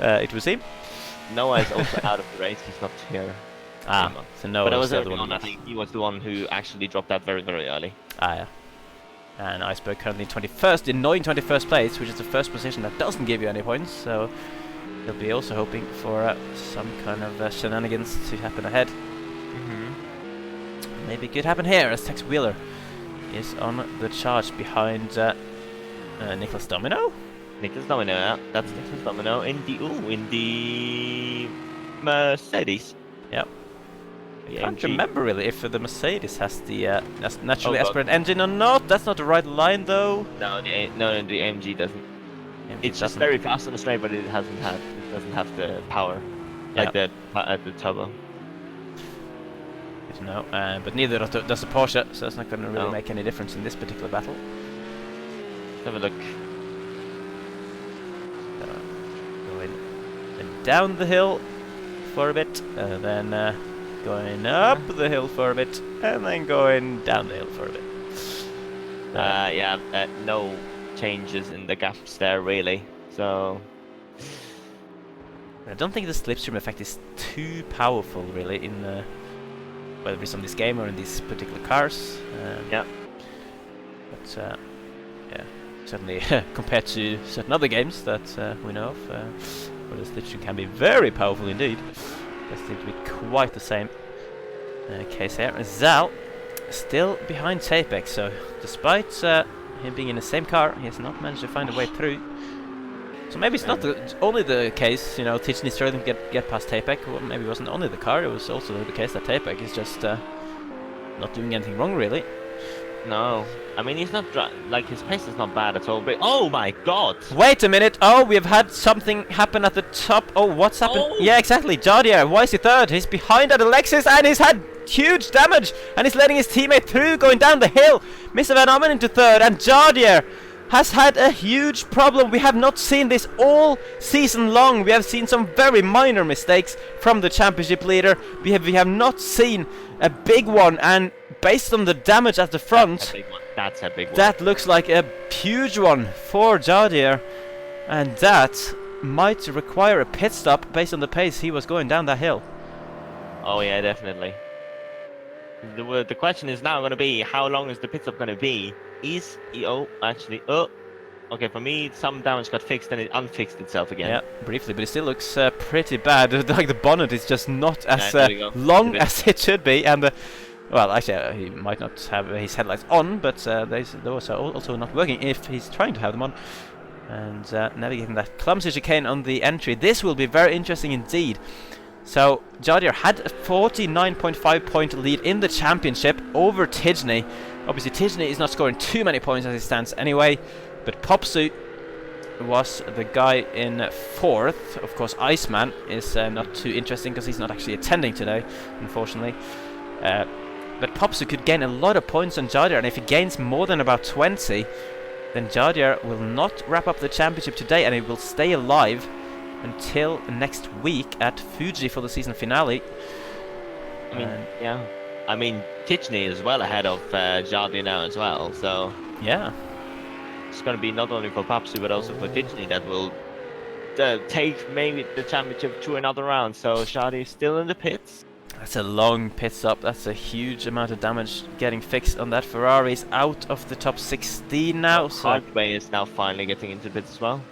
it would seem. Noah is also out of the race, he's not here. So Noah was the the one. I think he was the one who actually dropped out very, very early. Yeah. And Iceberg currently 21st, annoying 21st place, which is the first position that doesn't give you any points, so he'll be also hoping for some kind of shenanigans to happen ahead. Maybe it could happen here, as Tex Wheeler is on the charge behind Nicholas Domino. Nicholas Domino, yeah. That's Nicholas Domino in the Mercedes. Yep. I can't remember really if the Mercedes has the naturally aspirated engine or not. That's not the right line though. No, the AMG doesn't. It's just very fast on the straight, but it doesn't have the power like the turbo. Good to know. But neither does the Porsche, so it's not going to really make any difference in this particular battle. Let's have a look. Going down the hill for a bit, and then going up the hill for a bit, and then going down the hill for a bit. No changes in the gaps there really. So I don't think the slipstream effect is too powerful really in whether it's on this game or in these particular cars. But certainly compared to certain other games that we know of, where the slipstream can be very powerful indeed. That seems to be quite the same case here. Zal still behind Tapek, so despite him being in the same car, he has not managed to find a way through. So maybe it's not only the case, Tijani struggling to get past Tapek. Well, maybe it wasn't only the car, it was also the case that Tapek is just not doing anything wrong, really. No. I mean, he's not his pace is not bad at all, but oh my god! Wait a minute! Oh, we have had something happen at the top. Oh, what's happened? Oh. Yeah, exactly. Jardier, why is he third? He's behind at Alexis and he's had huge damage and he's letting his teammate through going down the hill. Mr. Van Ammen into third and Jardier has had a huge problem. We have not seen this all season long. We have seen some very minor mistakes from the championship leader. We have not seen a big one, and based on the damage at the front, that's a big one. That looks like a huge one for Jardier, and that might require a pit stop based on the pace he was going down that hill. Oh yeah, definitely. The question is now going to be, how long is the pit stop going to be? Okay, for me, some damage got fixed and it unfixed itself again. Yeah, briefly, but it still looks pretty bad. Like the bonnet is just not as there we go. long as it should be, and well, actually, he might not have his headlights on, but those are also not working if he's trying to have them on. And navigating that clumsy chicane on the entry, this will be very interesting indeed. So Jardier had a 49.5 point lead in the championship over Tidgney. Obviously, Tidgney is not scoring too many points as it stands anyway. But Popsu was the guy in 4th. Of course, Iceman is not too interesting because he's not actually attending today, unfortunately. But Popsu could gain a lot of points on Jardier, and if he gains more than about 20, then Jardier will not wrap up the championship today, and he will stay alive until next week at Fuji for the season finale. I mean, yeah. I mean, Tidgney is well ahead of Jardier now as well, so... Yeah. It's going to be not only for Popsu but also for Tidgney that will take maybe the championship to another round. So Jardier is still in the pits. That's a long pit stop. That's a huge amount of damage getting fixed on that. Ferrari is out of the top 16 now. So Hardway is now finally getting into the pits as well.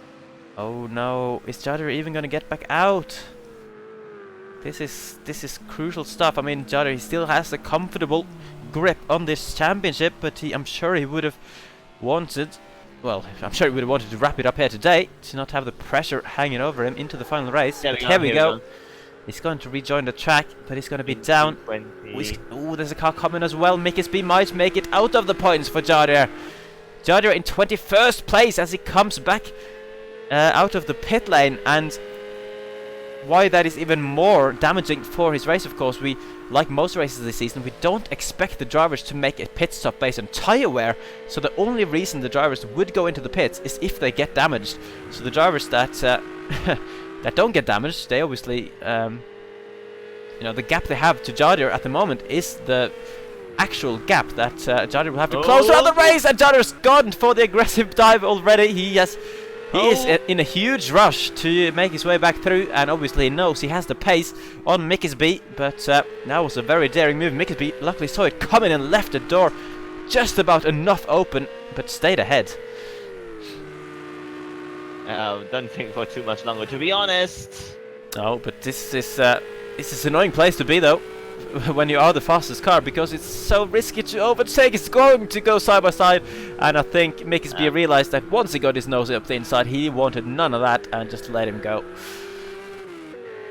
Oh no, is Jardier even going to get back out? This is crucial stuff. I mean, Jardier, he still has a comfortable grip on this championship, but I'm sure he would have wanted... Well, I'm sure he would have wanted to wrap it up here today, to not have the pressure hanging over him into the final race. Here we go. He's going to rejoin the track, but he's going to be down. Oh, there's a car coming as well. Mickesby might make it out of the points for Jardier. Jardier in 21st place as he comes back out of the pit lane. And why that is even more damaging for his race, of course, we, like most races this season, we don't expect the drivers to make a pit stop based on tyre wear. So the only reason the drivers would go into the pits is if they get damaged. So the drivers that that don't get damaged, they obviously, you know, the gap they have to Jardier at the moment is the actual gap that Jardier will have to close out the race. And Jardier's gone for the aggressive dive already. He is in a huge rush to make his way back through, and obviously knows he has the pace on Mickesby, but that was a very daring move. Mickesby luckily saw it coming and left the door just about enough open, but stayed ahead. Don't think for too much longer, to be honest. No, but this is an annoying place to be, though, when you are the fastest car, because it's so risky to overtake. It's going to go side by side, and I think Mickesby realized that once he got his nose up the inside, he wanted none of that and just let him go,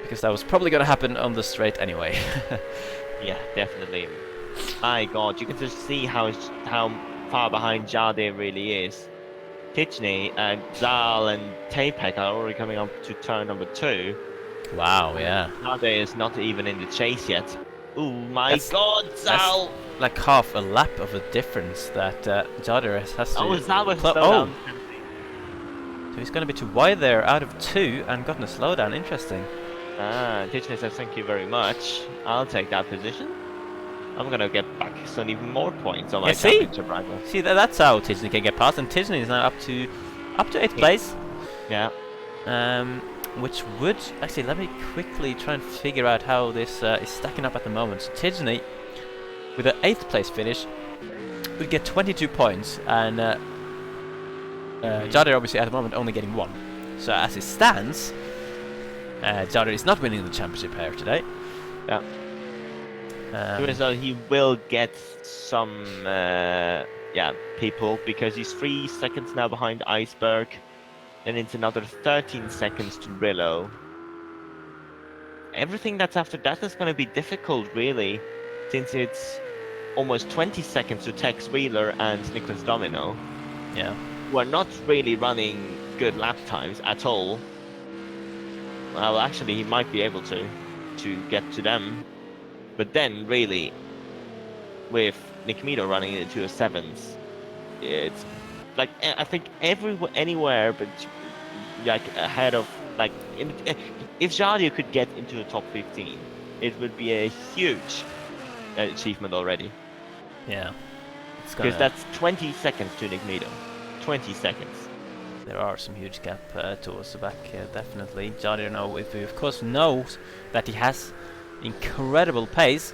because that was probably going to happen on the straight anyway. Yeah, definitely. My God, you can just see how far behind Jardier really is. Tidgney and Zal and Tapek are already coming up to turn number 2. Wow, yeah. Jardier is not even in the chase yet. Oh my God, Zal! That's like half a lap of a difference that Jardier has to... Oh, Zal was slow down. So he's going to be too wide there, out of 2, and gotten a slowdown. Interesting. Tidgney says thank you very much. I'll take that position. I'm going to get back some even more points on my championship rival. See, that's how Tidgney can get past, and Tidgney is now up to 8th place. Yeah. Which would... Actually, let me quickly try and figure out how this is stacking up at the moment. So Tidgney, with an 8th place finish, would get 22 points, and Jardier obviously at the moment only getting 1. So as it stands, Jardier is not winning the championship here today. Yeah. Even though he will get some people, because he's 3 seconds now behind Iceberg. Then it's another 13 seconds to Brillo. Everything that's after that is going to be difficult, really, since it's almost 20 seconds to Tex Wheeler and Nicholas Domino. Yeah. Who are not really running good lap times at all. Well, actually, he might be able to get to them. But then, really, with Nick Meadow running into a 7th, it's like, I think anywhere but like ahead of, like, if Jardier could get into the top 15, it would be a huge achievement already. Yeah. Because that's 20 seconds to Nick Meadow. 20 seconds. There are some huge gap towards the back, definitely. Jardier now, of course, knows that he has incredible pace,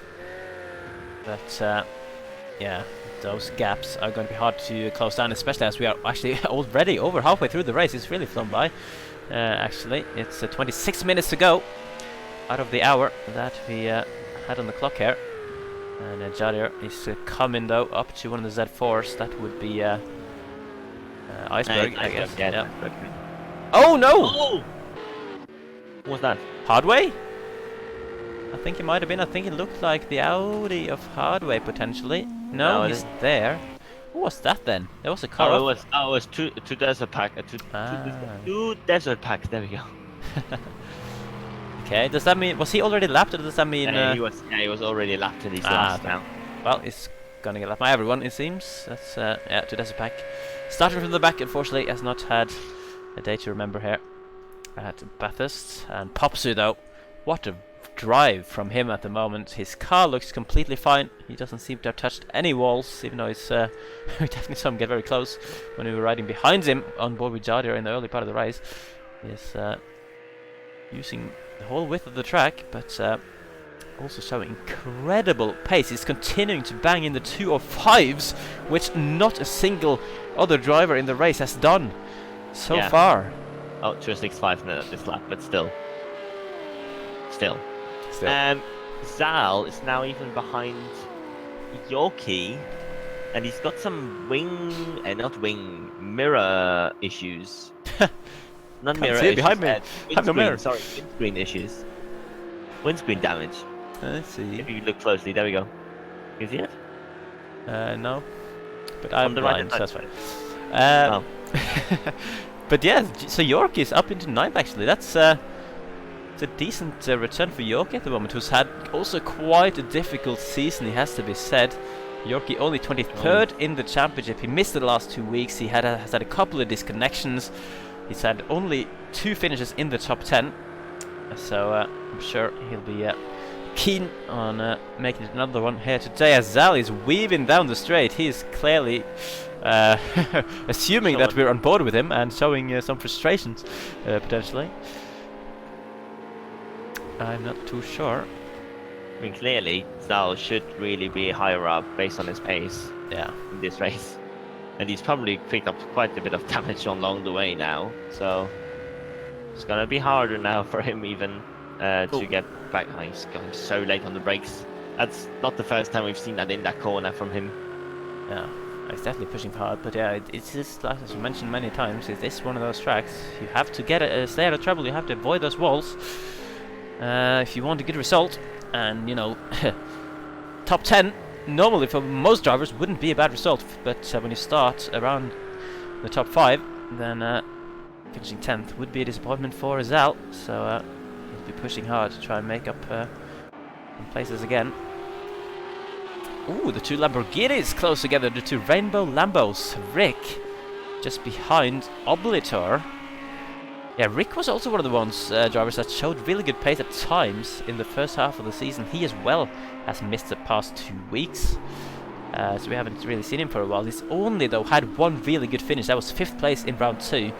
but yeah, those gaps are going to be hard to close down, especially as we are actually already over halfway through the race. It's really flown by. Actually, it's 26 minutes to go out of the hour that we had on the clock here. And Jadier is coming though up to one of the Z4s. That would be Iceberg, I guess. Yeah. Oh no! Oh! What was that? Hardway? I think it might have been. I think it looked like the Audi of Hardway potentially. No, he's there. What was that then? There was a car. Oh, it was two desert pack. Two desert packs. There we go. Okay. Does that mean was he already lapped, or does that mean? He was already lapped in his last now. Well, he's gonna get lapped by everyone, it seems. That's yeah, two desert pack. Starting from the back, unfortunately, has not had a day to remember here at Bathurst. And Popsu though, what a drive from him at the moment. His car looks completely fine. He doesn't seem to have touched any walls, even though he's we definitely saw him get very close when we were riding behind him on board with Jadier in the early part of the race. He's using the whole width of the track, but also showing incredible pace. He's continuing to bang in the 205s, which not a single other driver in the race has done so far. Oh, 265 this lap, but still. Zal is now even behind Yorkie, and he's got some mirror issues. Not mirror issues. Behind me. Sorry, windscreen issues. Windscreen damage. Let's see. If you look closely, there we go. You see it? No. But I'm blind, so that's fine. Oh. But yeah, so Yorkie is up into 9th actually. That's it's a decent return for Yorkie at the moment, who's had also quite a difficult season, it has to be said. Yorkie only 23rd in the championship. He missed the last 2 weeks. He has had a couple of disconnections. He's had only 2 finishes in the top 10. So I'm sure he'll be keen on making it another one here today, as Zal is weaving down the straight. He is clearly assuming that we're on board with him and showing some frustrations potentially. I'm not too sure. I mean, clearly, Zal should really be higher up based on his pace in this race. And he's probably picked up quite a bit of damage along the way now. So it's going to be harder now for him even to get back. Oh, he's going so late on the brakes. That's not the first time we've seen that in that corner from him. Yeah, he's definitely pushing hard. But yeah, it's just, like as we mentioned many times, it is one of those tracks. You have to stay out of trouble. You have to avoid those walls. If you want a good result, and you know, top 10 normally for most drivers wouldn't be a bad result, but when you start around the top 5, then finishing 10th would be a disappointment for Zal. So he'll be pushing hard to try and make up some places again. Ooh, the 2 Lamborghinis close together, the 2 Rainbow Lambos. Rick just behind Oblitor. Yeah, Rick was also one of the drivers that showed really good pace at times in the first half of the season. He as well has missed the past 2 weeks, so we haven't really seen him for a while. He's only though had 1 really good finish. That was 5th place in round 2.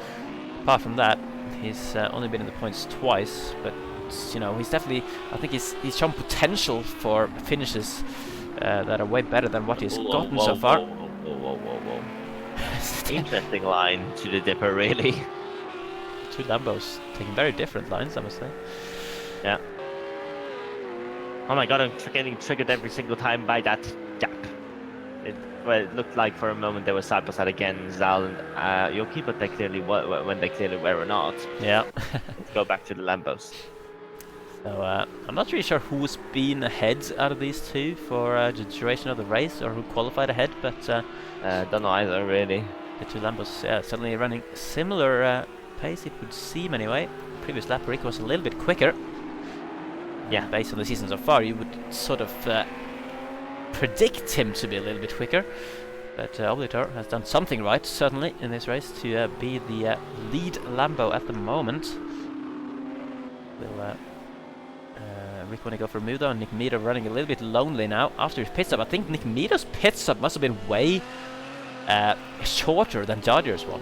Apart from that, he's only been in the points twice. But you know, he's definitely, I think he's shown potential for finishes that are way better than what he's gotten so far. Whoa. Interesting line to the dipper, really. 2 Lambos taking very different lines, I must say. Yeah. Oh my god, I'm getting triggered every single time by that gap. It looked like for a moment they were side by side again, Zal and Yorkie, but they clearly were, when they clearly were or not. Yeah. Let's go back to the Lambos. So I'm not really sure who's been ahead out of these 2 for the duration of the race, or who qualified ahead, but don't know either, really. The 2 Lambos certainly running similar pace, it would seem anyway. Previous lap Rick was a little bit quicker. Yeah, based on the season so far, you would sort of predict him to be a little bit quicker. But Oblitor has done something right, certainly, in this race to be the lead Lambo at the moment. Will Rick want to go for a move though, and Nick Meader running a little bit lonely now after his pit stop. I think Nick Meader's pit stop must have been way shorter than Jadier's one.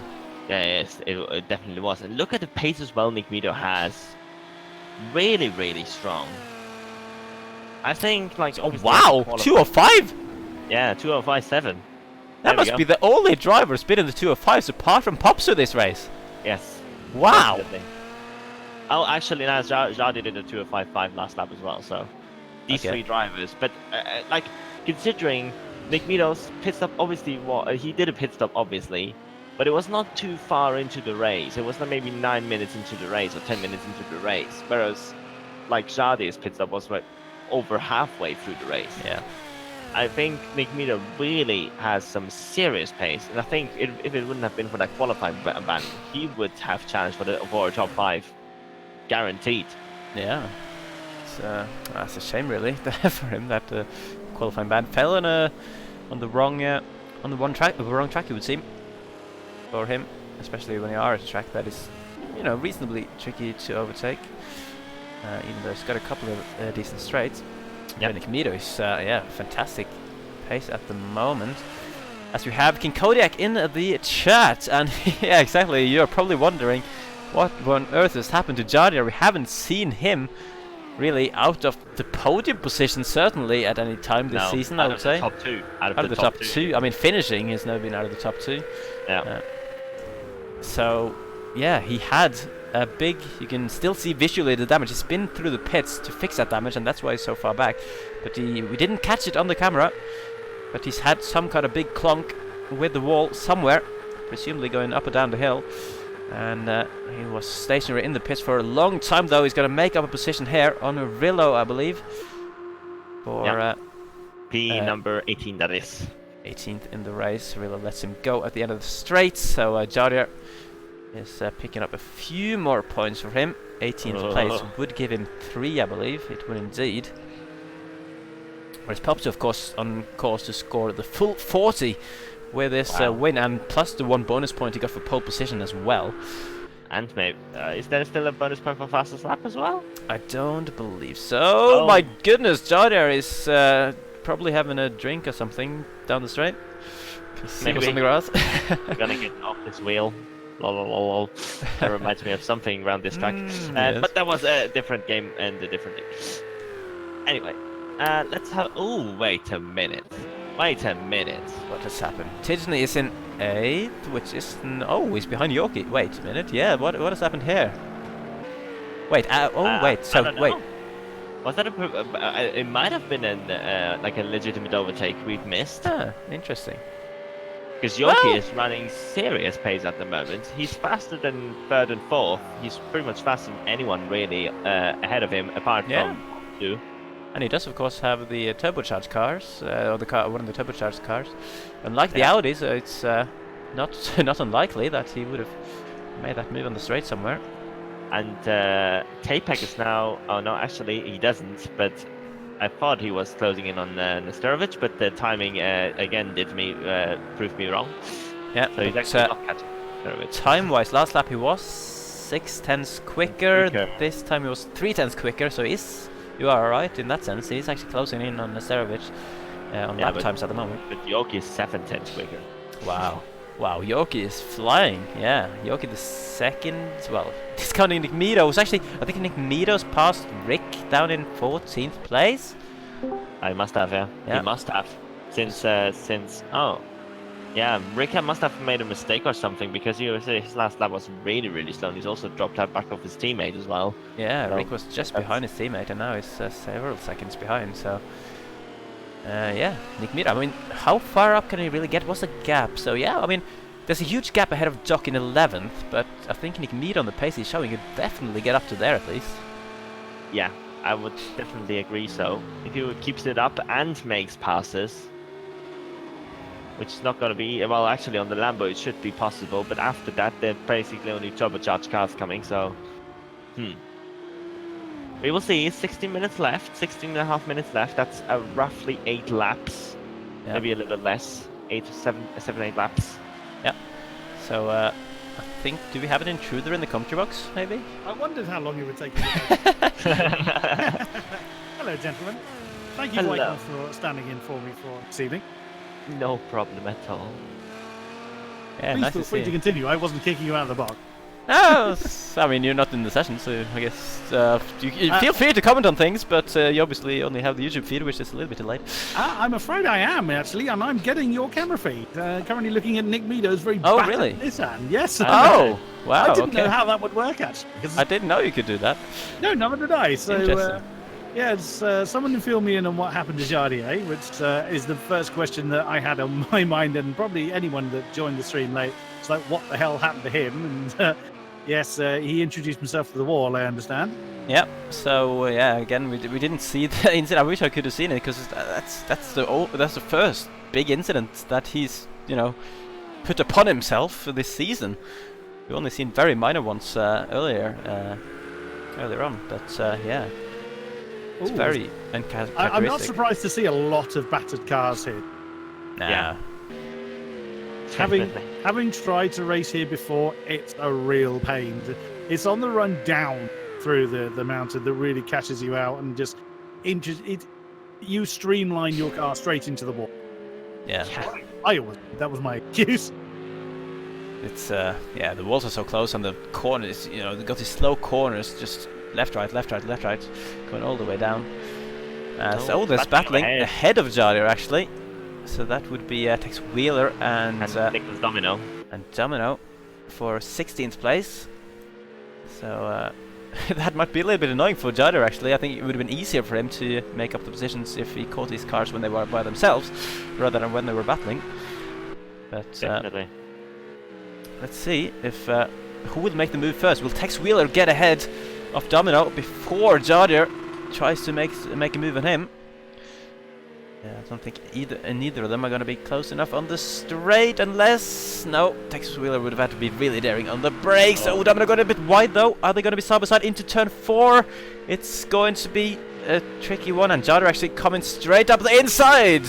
Yeah, yes, it definitely was. And look at the pace as well Nick Meader has. Really, really strong. I think, like... Oh, wow! 205? Yeah, 205.7. That must be the only driver who's been in the 205s apart from Popsu this race. Yes. Wow. Definitely. Oh, actually, no, Jardi did a 205.5 last lap as well. So these three drivers, but like considering Nick Meadows pit stop, obviously, he did a pit stop, obviously, but it was not too far into the race. It was not maybe 9 minutes into the race or 10 minutes into the race, whereas like Jardi's pit stop was like over halfway through the race. Yeah. I think Nick Meadows really has some serious pace, and I think if it wouldn't have been for that qualifying ban, he would have challenged for a top 5, guaranteed. Yeah, that's a shame really for him that qualifying ban fell on the wrong track. It would seem for him, especially when you are at a track that is, reasonably tricky to overtake. Even though it's got a couple of decent straights. Yep. Nick Meadows is fantastic pace at the moment. As we have King Kodiak in the chat, and yeah, exactly. You're probably wondering what on earth has happened to Jardier. We haven't seen him really out of the podium position, certainly at any time this season. I would say top 2. Out of the top two. I mean, finishing has never been out of the top 2. Yeah. So yeah, he had a big, you can still see visually the damage. He's been through the pits to fix that damage, and that's why he's so far back. But we didn't catch it on the camera, but he's had some kind of big clunk with the wall somewhere, presumably going up or down the hill. And he was stationary in the pits for a long time, though. He's going to make up a position here on Rillo, I believe. For P number 18, that is. 18th in the race. Rillo lets him go at the end of the straight, so Jardier is picking up a few more points for him. 18th place would give him 3, I believe. It would indeed. Whereas Popsu, of course, on course to score the full 40 with this win, and plus the 1 bonus point he got for pole position as well. And maybe is there still a bonus point for fastest lap as well? I don't believe so. Oh my goodness, Jardier is probably having a drink or something down the straight. Maybe something else. Gonna get off this wheel. Lol. That reminds me of something around this track. Yes. But that was a different game and a different thing. Anyway, let's have... Oh, wait a minute. What has happened? Tidney is in 8th, which is... Oh, he's behind Yorkie. Wait a minute. Yeah, what has happened here? Wait, wait, so, wait. Was that it might have been like a legitimate overtake we've missed. Ah, interesting. Because Yorkie is running serious pace at the moment. He's faster than 3rd and 4th. He's pretty much faster than anyone really ahead of him, apart from 2. And he does, of course, have the turbocharged cars, or one of the turbocharged cars. Unlike the Audis, it's not unlikely that he would have made that move on the straight somewhere. And K-Pack is now... Oh no, actually he doesn't, but I thought he was closing in on Nesterovic, but the timing again proved me wrong. Yeah, so he's actually not catching Nesterovic. Time-wise, last lap he was 6/10 quicker. This time he was 3/10 quicker, so you are right in that sense. He's actually closing in on Nesterovic on lap times at the moment. But Yorkie is 7/10 quicker. Wow. Wow, Yorkie is flying. Yeah, Yorkie the second. Well, discounting Nick Meadows. Actually, I think Nick Meadows passed Rick down in 14th place. I must have, yeah. He must have. Since Rick must have made a mistake or something, because his last lap was really, really slow. And he's also dropped out back off his teammate as well. Yeah, so Rick was just behind his teammate, and now he's several seconds behind. So. Nick Meadows. I mean, how far up can he really get? What's the gap? So yeah, I mean, there's a huge gap ahead of Jock in 11th, but I think Nick Meadows on the pace he's showing could definitely get up to there at least. Yeah, I would definitely agree so. If he keeps it up and makes passes, which is not going to be... Well, actually on the Lambo it should be possible, but after that there are basically only turbocharged cars coming, so... We will see. 16 minutes left, 16.5 minutes left. That's roughly 8 laps, maybe a little bit less. 7, 8 laps. Yeah. So I think, do we have an intruder in the commentary box? Maybe. I wondered how long it would take. Hello, gentlemen. Thank you, Ycoms, for standing in for me for this evening. No problem at all. Yeah, Please nice feel free to continue. I wasn't kicking you out of the box. Oh, I mean, you're not in the session, so I guess you feel free to comment on things, but you obviously only have the YouTube feed, which is a little bit delayed. I'm afraid I am, actually, and I'm getting your camera feed. Currently looking at Nick Meadows' very really? Nissan. Yes. Oh, wow, I didn't okay. know how that would work, actually. I didn't know you could do that. No, neither did I. So, Interesting. yeah, it's someone to fill me in on what happened to Jardier, which is the first question that I had on my mind, and probably anyone that joined the stream late. It's like, what the hell happened to him? And yes, he introduced himself to the wall, I understand. Yeah. So yeah, again, we didn't see the incident. I wish I could have seen it, because that's the first big incident that he's put upon himself for this season. We've only seen very minor ones earlier on, but yeah. It's very uncharacteristic. I'm not surprised to see a lot of battered cars here. Nah. Yeah. Having tried to race here before, it's a real pain. It's on the run down through the mountain that really catches you out and just you streamline your car straight into the wall. Yeah. That was my excuse. It's yeah, the walls are so close on the corners. They've got these slow corners, just left, right, going all the way down. So there's battling ahead of Jardier, actually. So that would be Tex Wheeler and Nicholas Domino. And Domino for 16th place. So that might be a little bit annoying for Jardier, actually. I think it would have been easier for him to make up the positions if he caught these cars when they were by themselves, rather than when they were battling. But Definitely. let's see if who will make the move first. Will Tex Wheeler get ahead of Domino before Jardier tries to make a move on him? Yeah, I don't think neither of them are going to be close enough on the straight, unless Tex Wheeler would have had to be really daring on the brakes. Oh, Domino going a bit wide though. Are they going to be side by side into turn 4? It's going to be a tricky one, and Jardier actually coming straight up the inside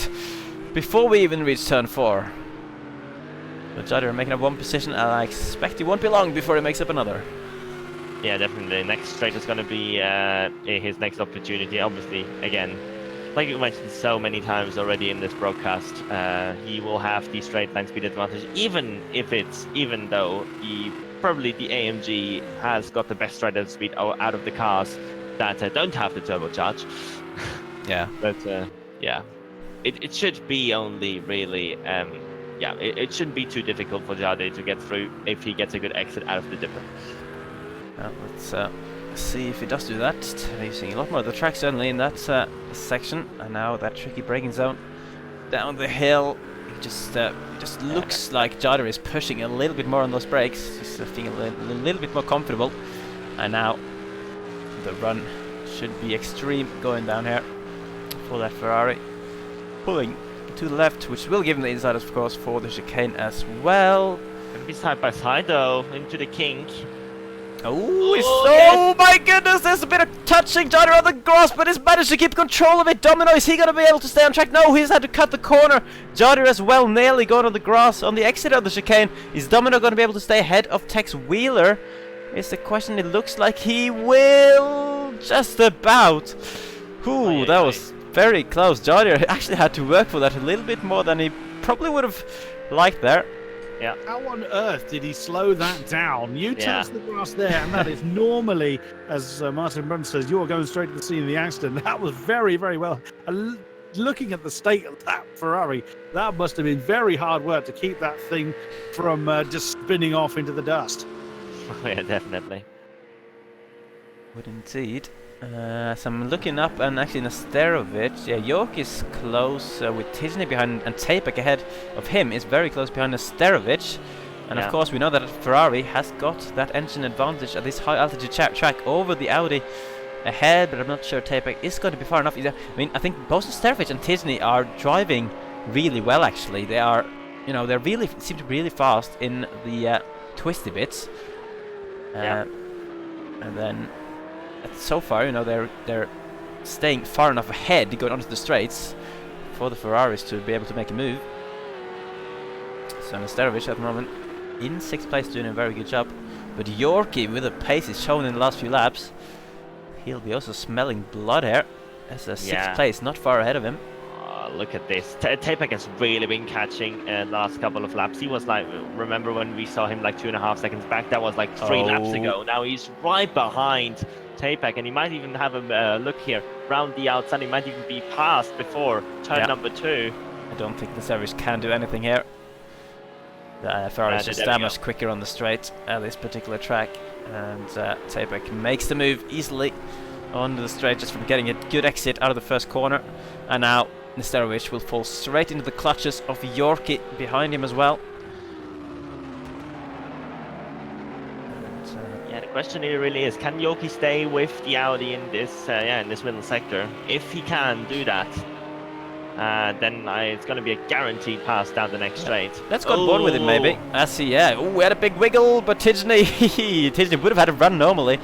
before we even reach turn 4. But Jardier making up one position, and I expect he won't be long before he makes up another. Yeah, definitely. Next straight is going to be his next opportunity. Obviously, again, like you mentioned so many times already in this broadcast, he will have the straight line speed advantage, even though probably the AMG has got the best straight line speed out of the cars that don't have the turbocharge. Yeah. But yeah, it should be only really it shouldn't be too difficult for Jardier to get through if he gets a good exit out of the dipper. Well, let's see if he does do that. Using a lot more of the track certainly in that section, and now that tricky braking zone down the hill. It just looks like Jardier is pushing a little bit more on those brakes, just feeling a little bit more comfortable. And now the run should be extreme going down here for that Ferrari, pulling to the left, which will give him the inside, of course, for the chicane as well. Gonna be side by side though, into the kink. Oh my goodness, there's a bit of touching Jardier on the grass, but he's managed to keep control of it. Domino, is he going to be able to stay on track? No, he's had to cut the corner. Jardier as well, nearly going on the grass on the exit of the chicane. Is Domino going to be able to stay ahead of Tex Wheeler? Is the question. It looks like he will, just about. Ooh, that was very close. Jardier actually had to work for that a little bit more than he probably would have liked there. Yeah. How on earth did he slow that down? You touched the grass there, and that is normally, as Martin Brunn says, you're going straight to the scene of the accident. That was very, very well. Looking at the state of that Ferrari, that must have been very hard work to keep that thing from just spinning off into the dust. Oh, yeah, definitely. Would indeed. So I'm looking up, and actually Nesterovic, York is close with Tisney behind, and Tapek ahead of him is very close behind Nesterovic. And of course we know that Ferrari has got that engine advantage at this high altitude track over the Audi ahead, but I'm not sure Tapek is going to be far enough either. I mean, I think both Nesterovic and Tisney are driving really well, actually. They are, they really seem to be really fast in the twisty bits. And then so far, they're staying far enough ahead, going onto the straights, for the Ferraris to be able to make a move. So Nesterovic at the moment in 6th place, doing a very good job. But Yorkie, with the pace he's shown in the last few laps, he'll be also smelling blood here. As a 6th place, not far ahead of him. look at this. Tapek has really been catching the last couple of laps. He was like, remember when we saw him like 2.5 seconds back? That was like 3 laps ago. Now he's right behind Tapek, and he might even have a look here round the outside. He might even be passed before turn number 2. I don't think the Savage can do anything here. The Ferrari is just that much quicker on the straight at this particular track, and Tapek makes the move easily onto the straight just from getting a good exit out of the first corner. And now Nesterovic will fall straight into the clutches of Yorkie behind him as well. And, yeah, the question here really is, can Yorkie stay with the Audi in this in this middle sector? If he can do that, then it's going to be a guaranteed pass down the next straight. Let's go on board with him, maybe. We had a big wiggle, but Tidgney would have had to run normally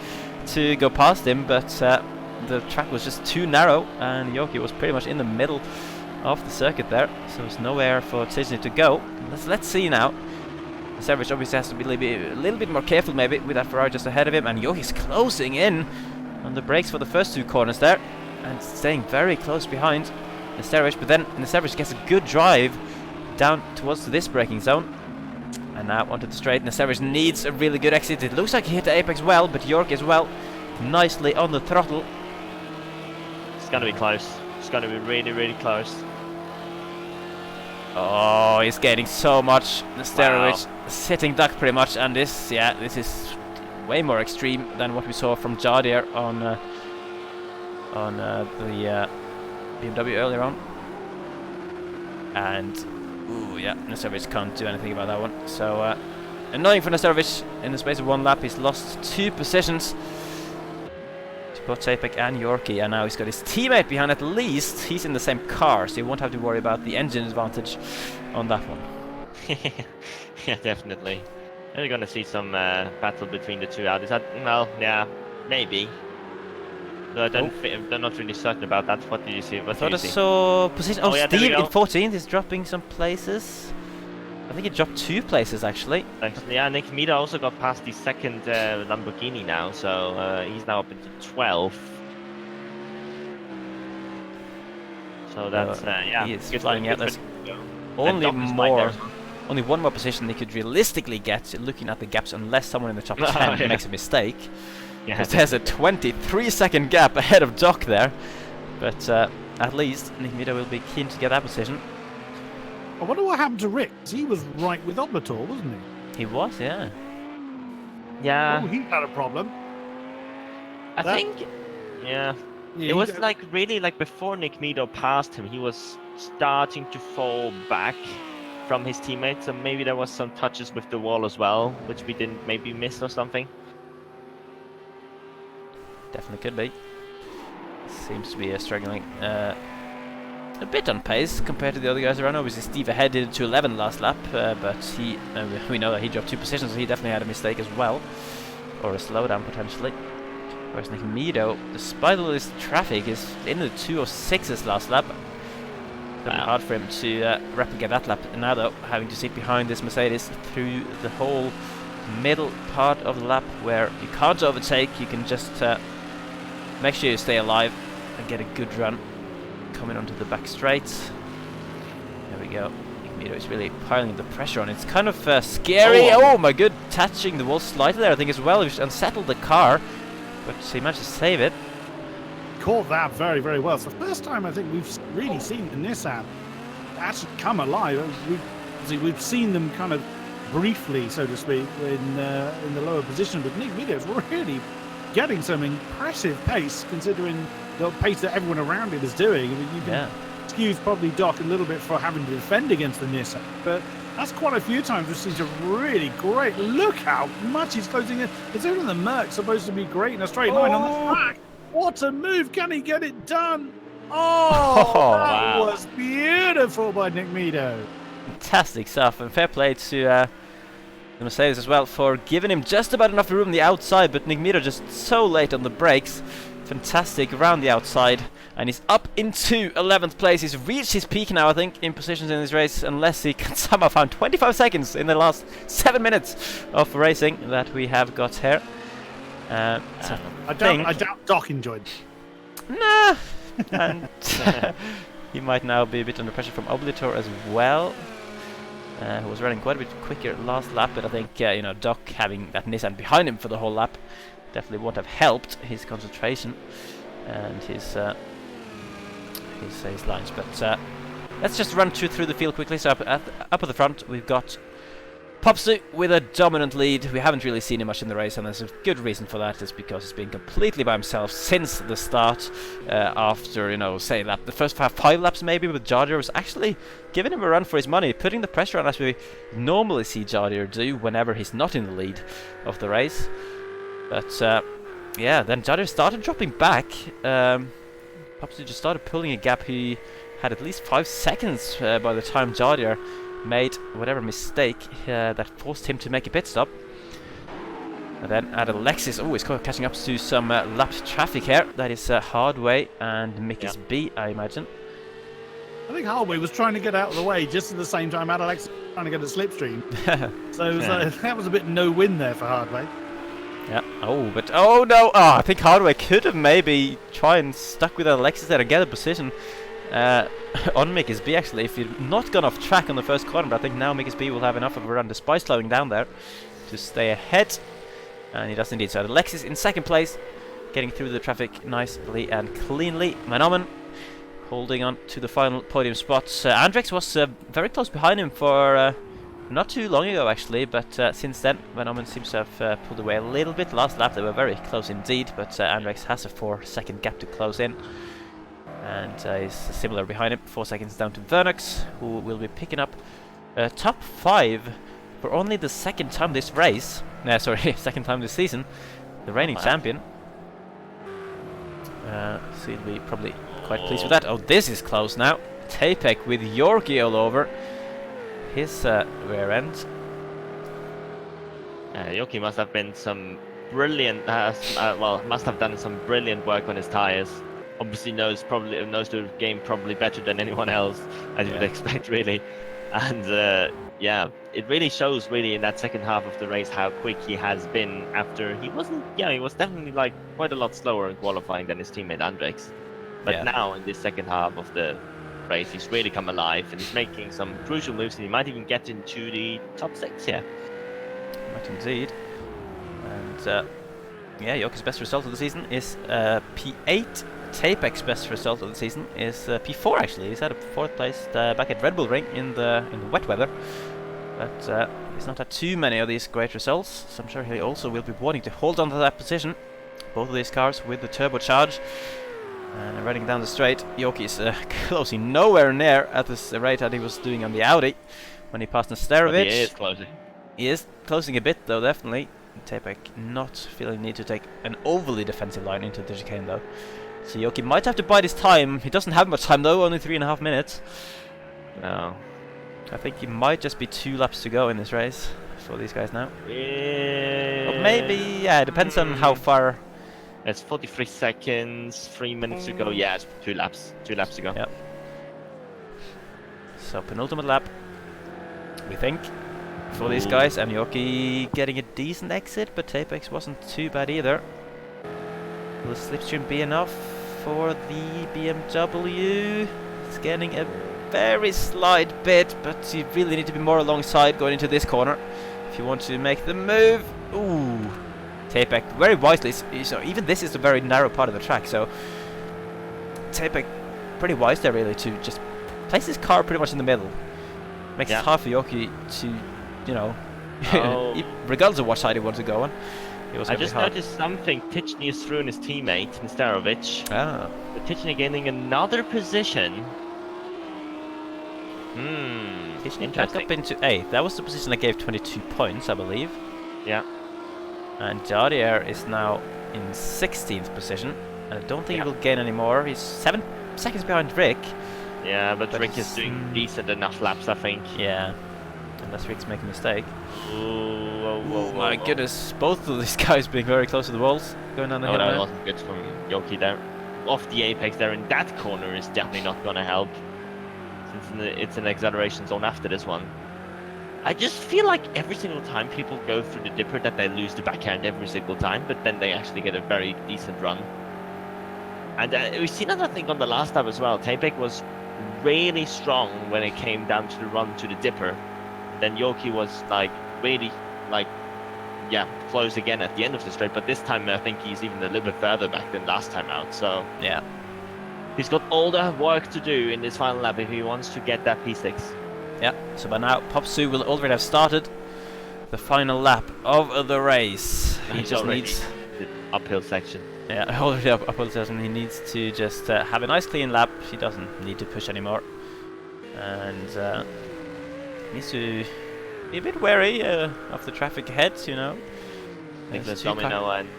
to go past him, but the track was just too narrow, and Yorkie was pretty much in the middle of the circuit there, so there's nowhere for Tidgney to go. Let's see now. Savage obviously has to be a little bit more careful, maybe, with that Ferrari just ahead of him, and Yorkie's closing in on the brakes for the first 2 corners there, and staying very close behind Nesterovic, but then Nesterovic gets a good drive down towards this braking zone. And now onto the straight. Nesterovic needs a really good exit. It looks like he hit the apex well, but York as well, nicely on the throttle. It's going to be close. It's going to be really, really close. Oh, he's getting so much. Nesterovic sitting duck pretty much, and this is way more extreme than what we saw from Jardier on the BMW earlier on. And Nesterovic can't do anything about that one. So annoying for Nesterovic. In the space of 1 lap, he's lost 2 positions to both Tapek and Yorkie, and now he's got his teammate behind. At least he's in the same car, so you won't have to worry about the engine advantage on that one. Yeah, definitely. We're going to see some battle between the 2 Audis. Well, yeah, maybe. No, they're not really certain about that. What did you see? What I thought I see? saw position. Oh, yeah, Steve in 14th is dropping some places. I think he dropped 2 places actually. Yeah, Nick Mida also got past the second Lamborghini now, so he's now up into 12th. So that's he is flying out. There's only 1 more position he could realistically get, looking at the gaps, unless someone in the top 10 makes a mistake. Yeah, there's a 23-second gap ahead of Doc there, but at least Nick Mida will be keen to get that position. I wonder what happened to Rick. He was right with Oblator, wasn't he? He was, yeah. Yeah. Oh, he had a problem. I think. Yeah. It was like really like before Nick Mida passed him, he was starting to fall back from his teammates, so maybe there was some touches with the wall as well, which we didn't maybe miss or something. Definitely could be. Seems to be struggling a bit on pace compared to the other guys around. Obviously Steve ahead did 2:11 last lap, but we know that he dropped 2 positions, so he definitely had a mistake as well, or a slowdown potentially. Whereas Nick Mida, despite all this traffic, is in the 2:06s last lap. It's going to be hard for him to replicate that lap now, though, having to sit behind this Mercedes through the whole middle part of the lap, where you can't overtake. You can just make sure you stay alive and get a good run coming onto the back straight. There we go. Nick Mida is really piling the pressure on. It's kind of scary. Oh my god, touching the wall slightly there, I think, as well. He unsettled the car, but he managed to save it. Caught that very, very well. It's the first time I think we've really seen the Nissan actually come alive. We've seen them kind of briefly, so to speak, in the lower position, but Nick Mida is really getting some impressive pace, considering the pace that everyone around him is doing. I mean, you can excuse probably Doc a little bit for having to defend against the Nissan, but that's quite a few times we've seen a really great. Look how much he's closing in. It's only the Merc's supposed to be great in a straight line on the track. What a move! Can he get it done? That was beautiful by Nick Mida. Fantastic stuff, and fair play to the Mercedes as well for giving him just about enough room on the outside, but Nick Mida just so late on the brakes. Fantastic around the outside, and he's up into 11th place. He's reached his peak now, I think, in positions in this race, unless he can somehow find 25 seconds in the last 7 minutes of racing that we have got here. I doubt Doc enjoyed it. Nah. And He might now be a bit under pressure from Oblitor as well, who was running quite a bit quicker last lap, but I think, you know, Doc having that Nissan behind him for the whole lap definitely won't have helped his concentration and his lines. But let's just run through the field quickly. So up at the front, we've got Popsu with a dominant lead. We haven't really seen him much in the race, and there's a good reason for that. Is because he's been completely by himself since the start. After, you know, say the first 5 laps maybe, but Jardier was actually giving him a run for his money, putting the pressure on as we normally see Jardier do whenever he's not in the lead of the race. But yeah, then Jardier started dropping back. Popsu just started pulling a gap. He had at least 5 seconds by the time Jardier made whatever mistake that forced him to make a pit stop. And then at Alexis, he's catching up to some lapped traffic here. That is Hardway and Mickey's B, I imagine. I think Hardway was trying to get out of the way just at the same time Alexis was trying to get a slipstream. So that was a bit no win there for Hardway. Yeah. Oh no! I think Hardway could have maybe tried and stuck with Alexis there and get a position on Mickey's B actually, if he'd not gone off track on the first corner. But I think now Mickey's B will have enough of a run despite slowing down there to stay ahead, and he does indeed. So Alexis in second place, getting through the traffic nicely and cleanly. Manomen holding on to the final podium spots. Andrex was very close behind him for not too long ago actually, but since then Manomen seems to have pulled away a little bit. Last lap they were very close indeed, but Andrex has a 4-second gap to close in. And he's similar behind him, 4 seconds down to Vernox, who will be picking up top 5 for only the second time this race. Second time this season. The reigning champion. So he'll be probably quite pleased with that. Oh, this is close now. Tapek with Yorkie all over his rear end. Yorkie must have been some brilliant, must have done some brilliant work on his tires. Obviously knows the game probably better than anyone else, as you would expect, really. And yeah, it really shows really in that second half of the race how quick he has been after he was definitely like quite a lot slower in qualifying than his teammate Andrex. But now in this second half of the race, he's really come alive and he's making some crucial moves, and he might even get into the top 6 here. Might indeed. And yeah, Yorkie's best result of the season is P8. Tapek's best result of the season is P4 actually. He's had a 4th place back at Red Bull Ring in the wet weather, but he's not had too many of these great results, so I'm sure he also will be wanting to hold on to that position. Both of these cars with the turbocharge, and running down the straight, Yorkie's closing nowhere near at this rate that he was doing on the Audi when he passed Nesterovic. He is closing. He is closing a bit though, definitely. Tapek not feeling the need to take an overly defensive line into the chicane though. So Yorkie might have to bide his time. He doesn't have much time though, only 3.5 minutes. No. I think he might just be 2 laps to go in this race for these guys now. Yeah. Or maybe, yeah, it depends on how far. It's 43 seconds, 3 minutes to go. Yeah, it's 2 laps. 2 laps to go. Yep. So penultimate lap, we think, for these guys. And Yorkie getting a decent exit, but Tapex wasn't too bad either. Will the slipstream be enough for the BMW? It's getting a very slight bit, but you really need to be more alongside going into this corner if you want to make the move. Ooh, Tapek very wisely. So even this is a very narrow part of the track, so Tapek pretty wise there really to just place his car pretty much in the middle. Makes it hard for Yorkie to, you know, regardless of what side he wants to go on. I just noticed something. Tichny is through in his teammate, Nesterovic. Ah. But Tichny gaining another position. Tichny back up into 8th. That was the position that gave 22 points, I believe. Yeah. And Jardier is now in 16th position. And I don't think he will gain any more. He's 7 seconds behind Rick. Yeah, but Rick is doing decent enough laps, I think. Yeah. Unless Rick's making a mistake. Oh my goodness, both of these guys being very close to the walls, going down the hill. That wasn't good from Yorkie there. Off the apex there in that corner is definitely not going to help, since it's an acceleration zone after this one. I just feel like every single time people go through the dipper that they lose the backhand every single time, but then they actually get a very decent run. And we've seen another thing on the last lap as well. Tapek was really strong when it came down to the run to the dipper. Then Yoki was like really like close again at the end of the straight, but this time I think he's even a little bit further back than last time out. So Yeah. he's got all the work to do in this final lap if he wants to get that P6. Yeah, so by now Popsu will already have started the final lap of the race. He He's just already needs... the uphill section. Yeah, already uphill section. He needs to just have a nice clean lap. He doesn't need to push anymore. And needs to be a bit wary of the traffic ahead, you know. Nicholas Domino and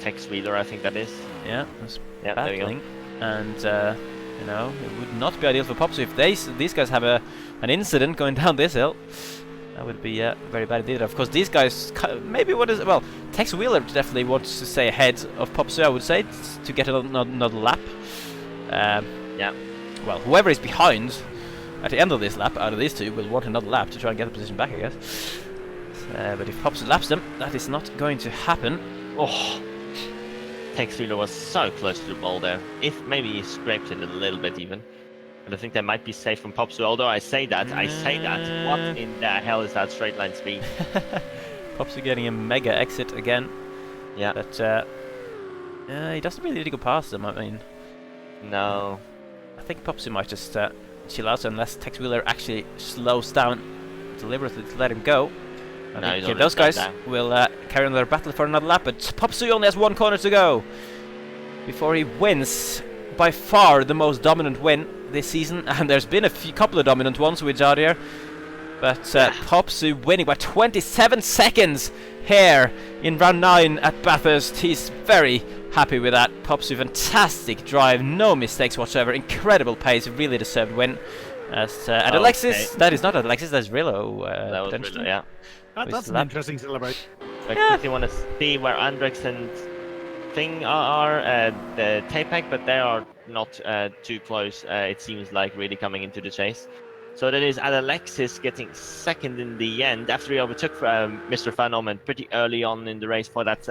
Tex Wheeler, I think that is. Yeah, that's Yeah, there we go. battling. And, you know, it would not be ideal for Popsu if these guys have an incident going down this hill. That would be very bad indeed. Of course, these guys maybe well, Tex Wheeler definitely wants to stay ahead of Popsu, I would say, to get another lap. Yeah. Well, whoever is behind at the end of this lap, out of these two, will want another lap to try and get the position back, I guess. But if Popsu laps them, that is not going to happen. Oh, Tex Wheeler was so close to the ball there. If maybe he scraped it a little bit even. But I think they might be safe from Popsu. Although I say that, what in the hell is that straight line speed? Popsu getting a mega exit again. Yeah. But he doesn't really need to go past them. I mean, No. I think Popsu might just chill out unless Tex Wheeler actually slows down deliberately to let him go. I No, think he's those already guys down. will carry on their battle for another lap, but Popsu only has one corner to go before he wins by far the most dominant win this season, and there's been a couple of dominant ones with Jadier, but Popsu winning by 27 seconds here in round 9 at Bathurst. He's very happy with that. Popsu, fantastic drive, no mistakes whatsoever, incredible pace, really deserved win. As at Alexis, that is not at Alexis, that's Rillo. That was potentially. Rillo, yeah. That's an interesting celebration. I quickly want to see where Andrex and Thing are the Tapec, but they are not too close. It seems like really coming into the chase. So that is at Alexis getting second in the end after he overtook Mr. Van Omen pretty early on in the race for that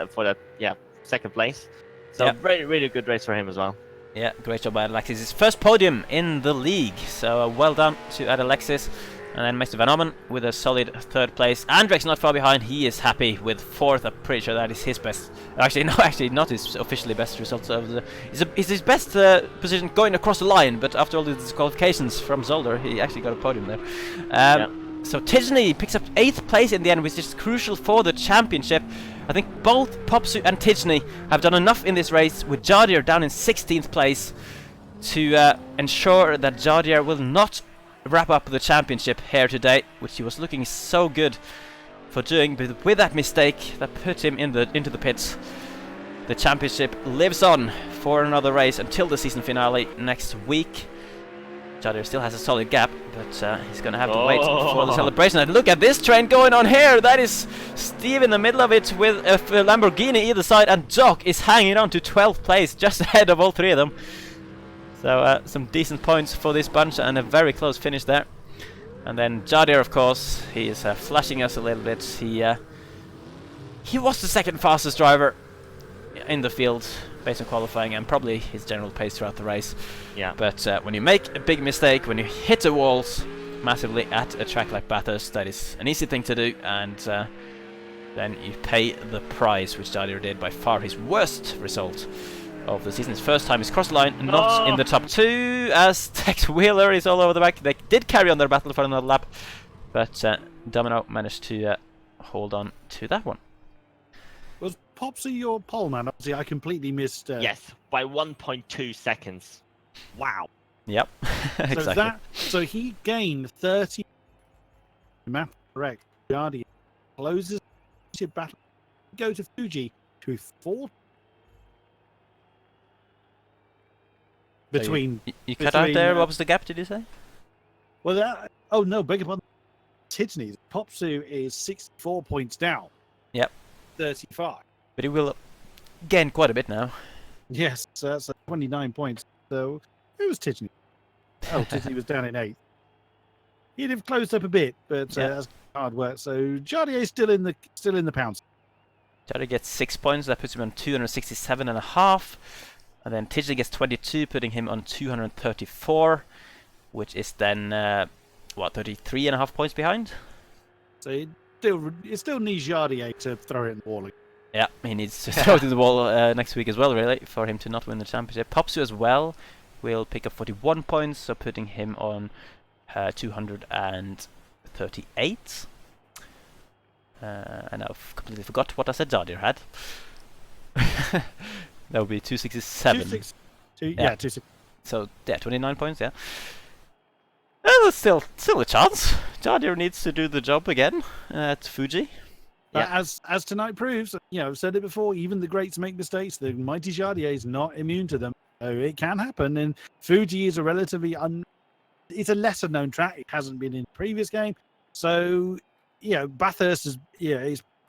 second place. So really good race for him as well. Yeah, great job by Alexis. His first podium in the league, so well done to Alexis. And then Mr. Van Ommen with a solid third place. Andrex not far behind. He is happy with fourth. I'm pretty sure that is his best. Actually, not his officially best result. It's his best position going across the line. But after all the disqualifications from Zolder, he actually got a podium there. So Tidney picks up 8th place in the end, which is crucial for the championship. I think both Popsu and Tidney have done enough in this race, with Jadier down in 16th place, to ensure that Jadier will not wrap up the championship here today, which he was looking so good for doing, but with that mistake that put him into the pits. The championship lives on for another race until the season finale next week. Jadier still has a solid gap, but he's going to have to wait for the celebration. And look at this train going on here! That is Steve in the middle of it with a Lamborghini either side, and Doc is hanging on to 12th place, just ahead of all three of them. So some decent points for this bunch and a very close finish there. And then Jadier, of course, he is flashing us a little bit. He was the second fastest driver in the field based on qualifying, and probably his general pace throughout the race. Yeah. But when you make a big mistake, when you hit the walls massively at a track like Bathurst, that is an easy thing to do, and then you pay the price, which Jadier did, by far his worst result of the season. His first time is cross the line, not in the top 2, as Tex Wheeler is all over the back. They did carry on their battle for another lap, but Domino managed to hold on to that one. Was Popsy your pole man? Obviously, I completely missed. Yes, by 1.2 seconds. Wow. Yep, exactly. So he gained 30. Map correct. Guardian closes battle. Go to Fuji to 4. Between you cut out there. What was the gap? Did you say? Well, oh no, beg your pardon. Tidney. Popsu is 64 points down. Yep. 35. But he will gain quite a bit now. Yes, so that's 29 points. So it was Tidney. Oh, Tidney was down in 8th. He'd have closed up a bit, but that's hard work. So Jadier is still in the pounds. Jadier gets 6 points. That puts him on 267.5. And then Tidney gets 22, putting him on 234. which is then, 33.5 points behind? So it still needs Jardier to throw it in the wall. Yeah, he needs to throw it to the wall next week as well, really, for him to not win the championship. Popsu as well will pick up 41 points, so putting him on 238. And I've completely forgot what I said Jardier had. That would be 267. 260. So, yeah, 29 points, yeah. There's still a chance. Jardier needs to do the job again at Fuji. But as tonight proves, I've said it before, even the greats make mistakes. The mighty Jardier is not immune to them. So it can happen. And Fuji is a relatively it's a lesser known track. It hasn't been in the previous game. So, Bathurst is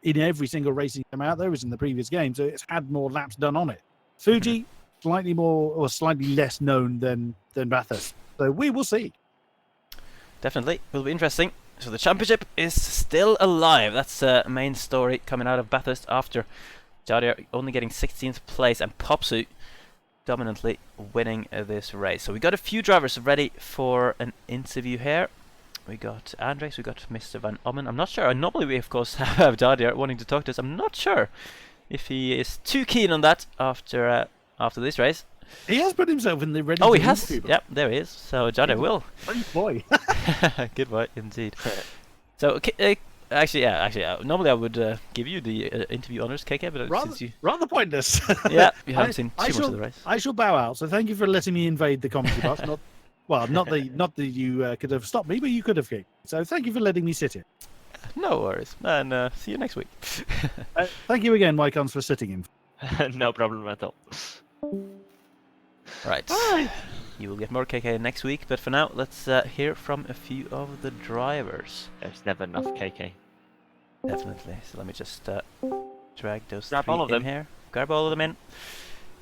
in every single racing game out there is in the previous game. So it's had more laps done on it. Fuji, slightly more or slightly less known than Bathurst. So we will see. Definitely. Will be interesting. So the championship is still alive. That's the main story coming out of Bathurst after Jardier only getting 16th place and Popsu dominantly winning this race. So we got a few drivers ready for an interview here. We got Andres, we got Mr. Van Ommen. I'm not sure. Normally we of course have Jardier wanting to talk to us. I'm not sure if he is too keen on that after this race. He has put himself in the ready. Oh, he has. Yep, there he is. So Jardier will. Good boy. Good boy, indeed. So normally I would give you the interview honors, KK, but since you rather pointless. Yeah, you haven't seen too much of the race. I shall bow out. So thank you for letting me invade the commentary box. Not that you could have stopped me, but you could have kicked. So thank you for letting me sit here. No worries, and see you next week. Thank you again, Ycoms, for sitting in. No problem at all. Right. You will get more KK next week, but for now, let's hear from a few of the drivers. There's never enough KK. Definitely. So let me just drag those Grab three all of in them. here. Grab all of them in.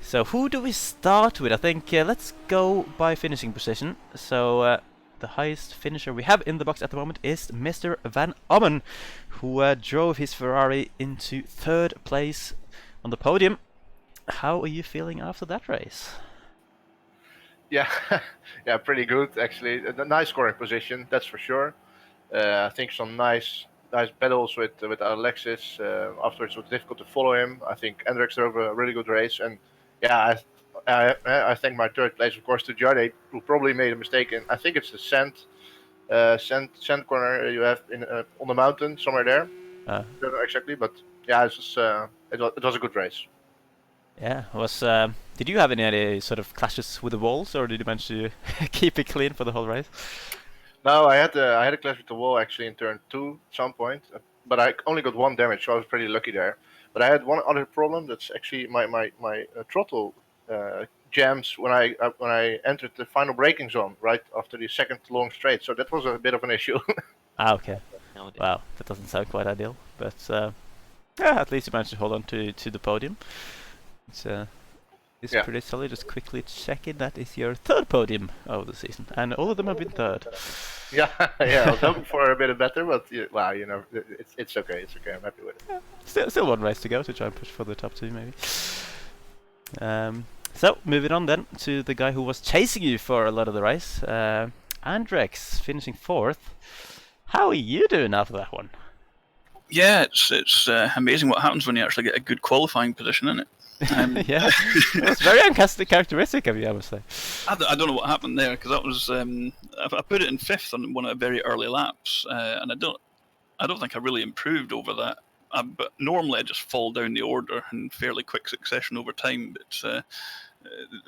So who do we start with? I think let's go by finishing position. So the highest finisher we have in the box at the moment is Mr. Van Ommen, who drove his Ferrari into 3rd place on the podium. How are you feeling after that race? Yeah, yeah, pretty good actually. A nice scoring position, that's for sure. I think some nice battles with Alexis. Afterwards, it was difficult to follow him. I think Hendricks drove a really good race, and yeah, I think my 3rd place, of course, to Jardier, who probably made a mistake in. I think it's the sand corner you have in on the mountain somewhere there. I don't know exactly, but yeah, it was a good race. Yeah, did you have any sort of clashes with the walls, or did you manage to keep it clean for the whole race? No, I had a clash with the wall actually in turn 2 at some point, but I only got 1 damage, so I was pretty lucky there. But I had one other problem. That's actually my throttle jams when I entered the final braking zone right after the 2nd long straight. So that was a bit of an issue. Okay. Wow, that doesn't sound quite ideal, but yeah, at least you managed to hold on to the podium. It's pretty solid. Just quickly checking, that is your 3rd podium of the season, and all of them have been 3rd. Yeah. I was hoping for a bit better, but it's okay. It's okay. I'm happy with it. Yeah, still one race to go to try and push for the top 2, maybe. So moving on then to the guy who was chasing you for a lot of the race, Andrex, finishing 4th. How are you doing after that one? Yeah, it's amazing what happens when you actually get a good qualifying position, isn't it? Yeah, it's very uncharacteristic of you, I must say. I don't know what happened there, because that was I put it in 5th on one of the very early laps, and I don't think I really improved over that. But normally I just fall down the order in fairly quick succession over time. But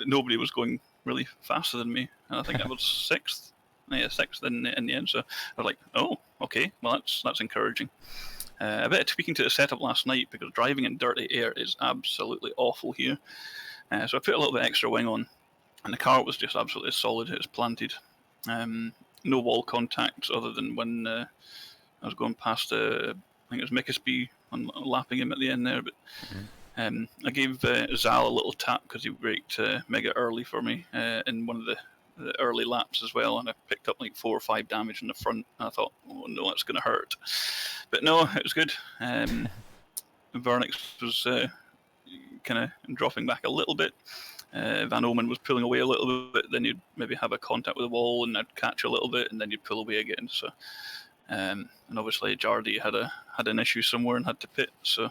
nobody was going really faster than me, and I think I was 6th. Yeah, 6th in the end. So I was like, oh, okay, well that's encouraging. A bit of tweaking to the setup last night, because driving in dirty air is absolutely awful here. So I put a little bit extra wing on, and the car was just absolutely solid. It was planted. No wall contact other than when I was going past, I think it was Mickesby, lapping him at the end there. But I gave Zal a little tap because he braked mega early for me in one of the early laps as well, and I picked up like 4 or 5 damage in the front, and I thought, oh no, that's going to hurt. But no, it was good. Vernix was kind of dropping back a little bit, Van Omen was pulling away a little bit, then you'd maybe have a contact with the wall, and I'd catch a little bit, and then you'd pull away again. So, and obviously Jardy had an issue somewhere and had to pit. So,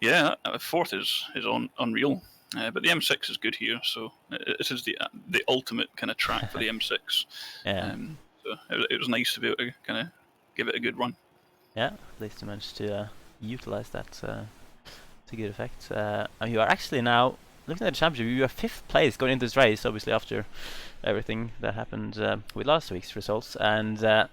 yeah, fourth is unreal. But the M6 is good here, so this is the ultimate kind of track for the M6. Yeah. So it was nice to be able to kind of give it a good run. Yeah, at least you managed to utilize that to good effect. And you are actually now, looking at the championship, you are 5th place going into this race, obviously after everything that happened with last week's results. And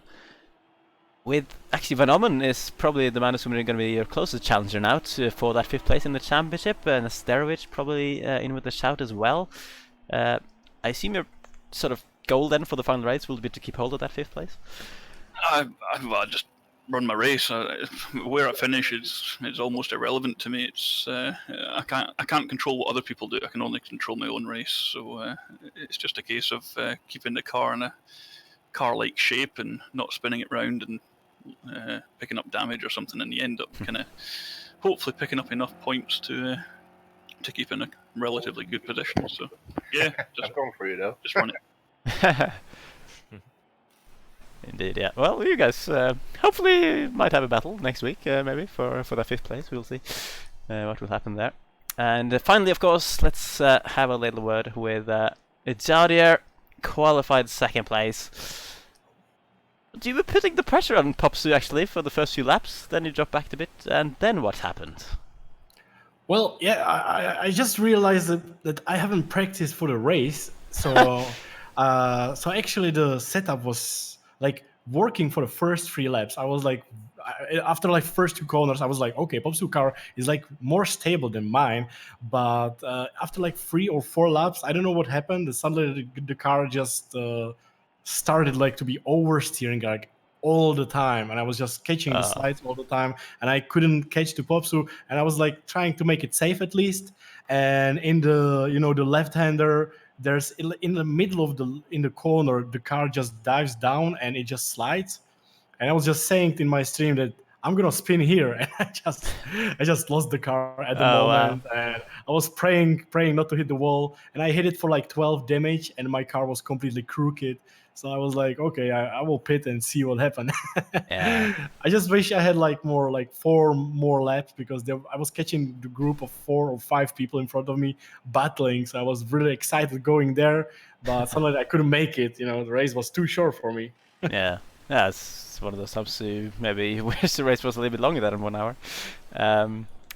with actually Van Ommen is probably the man who's going to be your closest challenger now for that 5th place in the championship, and Sterovich probably in with the shout as well. I assume your sort of goal then for the final race will be to keep hold of that 5th place? I just run my race. Where I finish is almost irrelevant to me. It's I can't control what other people do. I can only control my own race. So it's just a case of keeping the car in a car-like shape and not spinning it round and picking up damage or something, and you end up kind of hopefully picking up enough points to keep in a relatively good position. So yeah, I'm going for you though. Just run it. Indeed, yeah. Well, you guys hopefully might have a battle next week, maybe for that 5th place. We'll see what will happen there. And finally, of course, let's have a little word with Jadier, qualified 2nd place. You were putting the pressure on Popsu actually for the first few laps, then you dropped back a bit, and then what happened? Well, yeah, I just realized that I haven't practiced for the race, so so actually the setup was like working for the first 3 laps. I was like, after like first 2 corners, I was like, okay, Popsu car is like more stable than mine, but after like 3 or 4 laps, I don't know what happened. Suddenly the car just started like to be oversteering like all the time, and I was just catching the slides all the time, and I couldn't catch the Popsu, and I was like trying to make it safe at least. And in the the left-hander, there's in the middle of the corner, the car just dives down and it just slides, and I was just saying in my stream that I'm gonna spin here, and I just lost the car at the moment. Wow. And I was praying not to hit the wall, and I hit it for like 12 damage, and my car was completely crooked. So I was like, okay, I will pit and see what happens. Yeah. I just wish I had like 4 more laps, because I was catching the group of 4 or 5 people in front of me battling. So I was really excited going there, but suddenly I couldn't make it. The race was too short for me. Yeah, it's one of those times who maybe wish the race was a little bit longer than 1 hour.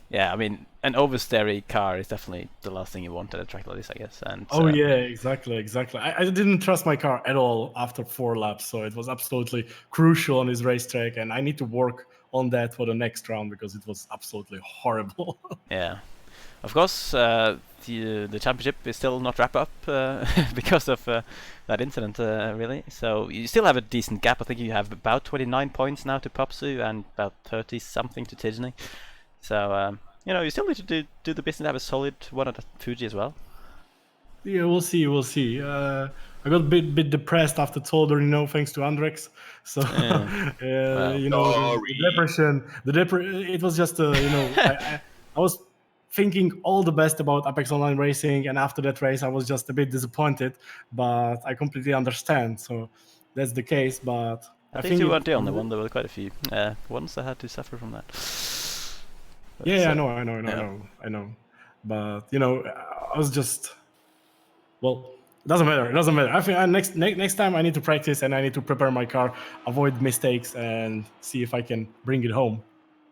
Yeah, I mean, an oversteery car is definitely the last thing you want at a track like this, I guess. And yeah, exactly. I didn't trust my car at all after 4 laps, so it was absolutely crucial on this racetrack, and I need to work on that for the next round, because it was absolutely horrible. Yeah, of course, the championship is still not wrapped up because of that incident, really. So you still have a decent gap. I think you have about 29 points now to Popsu and about 30 something to Tidney. So you still need to do the business, have a solid one at Fuji as well. Yeah, we'll see. I got a bit depressed after Zolder, thanks to Andrex. So the depression. It was just I was thinking all the best about Apex Online Racing, and after that race I was just a bit disappointed, but I completely understand. So that's the case. But I think you weren't the only one. There were quite a few ones that had to suffer from that. But yeah, I know. But I was just, well, it doesn't matter. I think next time I need to practice, and I need to prepare my car, avoid mistakes, and see if I can bring it home.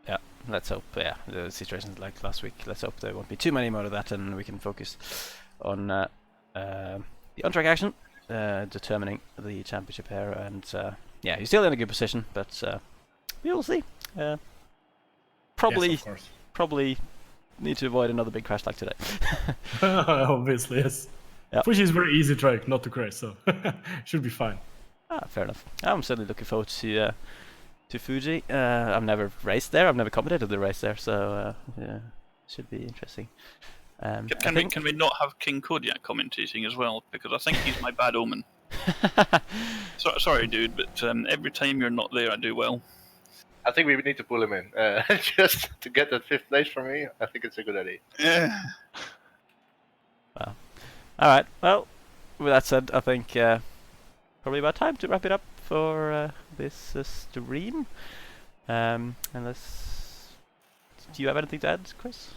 Yeah, let's hope. Yeah, the situations like last week, let's hope there won't be too many more of that, and we can focus on the on-track action, determining the championship here. And yeah, you're still in a good position, but we will see. Probably need to avoid another big crash like today. Obviously, yes. Yep. Which is very easy track not to crash, so should be fine. Fair enough. I'm certainly looking forward to Fuji. I've never raced there. I've never commentated the race there, so yeah, should be interesting. Can we not have King Kodiak commentating as well? Because I think he's my bad omen. Sorry, dude, but every time you're not there, I do well. I think we need to pull him in just to get that 5th place for me. I think it's a good idea. Yeah. Well, all right. Well, with that said, I think probably about time to wrap it up for this stream. Unless, do you have anything to add, Chris?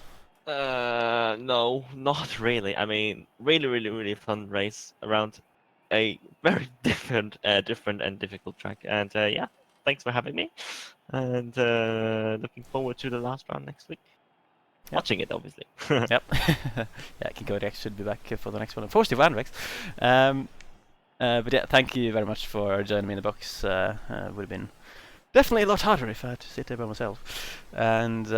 No, not really. I mean, really fun race around a very different and difficult track. And yeah, thanks for having me. And looking forward to the last round next week. Yep. Watching it, obviously. Yep. Yeah, Kinko Rex should be back for the next one. Unfortunately, Van Rex. But yeah, thank you very much for joining me in the box. Would have been definitely a lot harder if I had to sit there by myself. And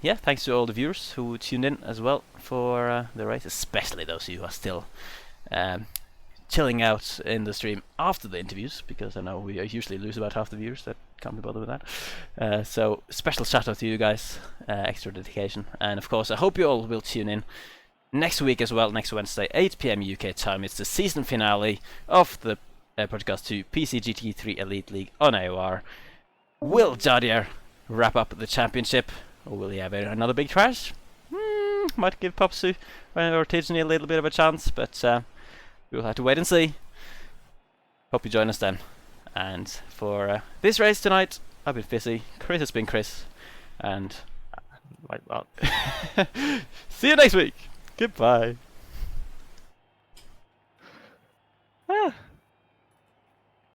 yeah, thanks to all the viewers who tuned in as well for the race, especially those of you who are still chilling out in the stream after the interviews, because I know we usually lose about half the viewers that can't be bothered with that. So special shout out to you guys, extra dedication, and of course I hope you all will tune in next week as well, next Wednesday, 8 PM UK time. It's the season finale of the podcast to PC GT3 Elite League on AOR. Will Jadier wrap up the championship, or will he have another big crash? Might give Popsu or Tijani a little bit of a chance, but we'll have to wait and see. Hope you join us then. And for this race tonight, I've been Fisi, Chris has been Chris, and Well, see you next week. Goodbye. ah.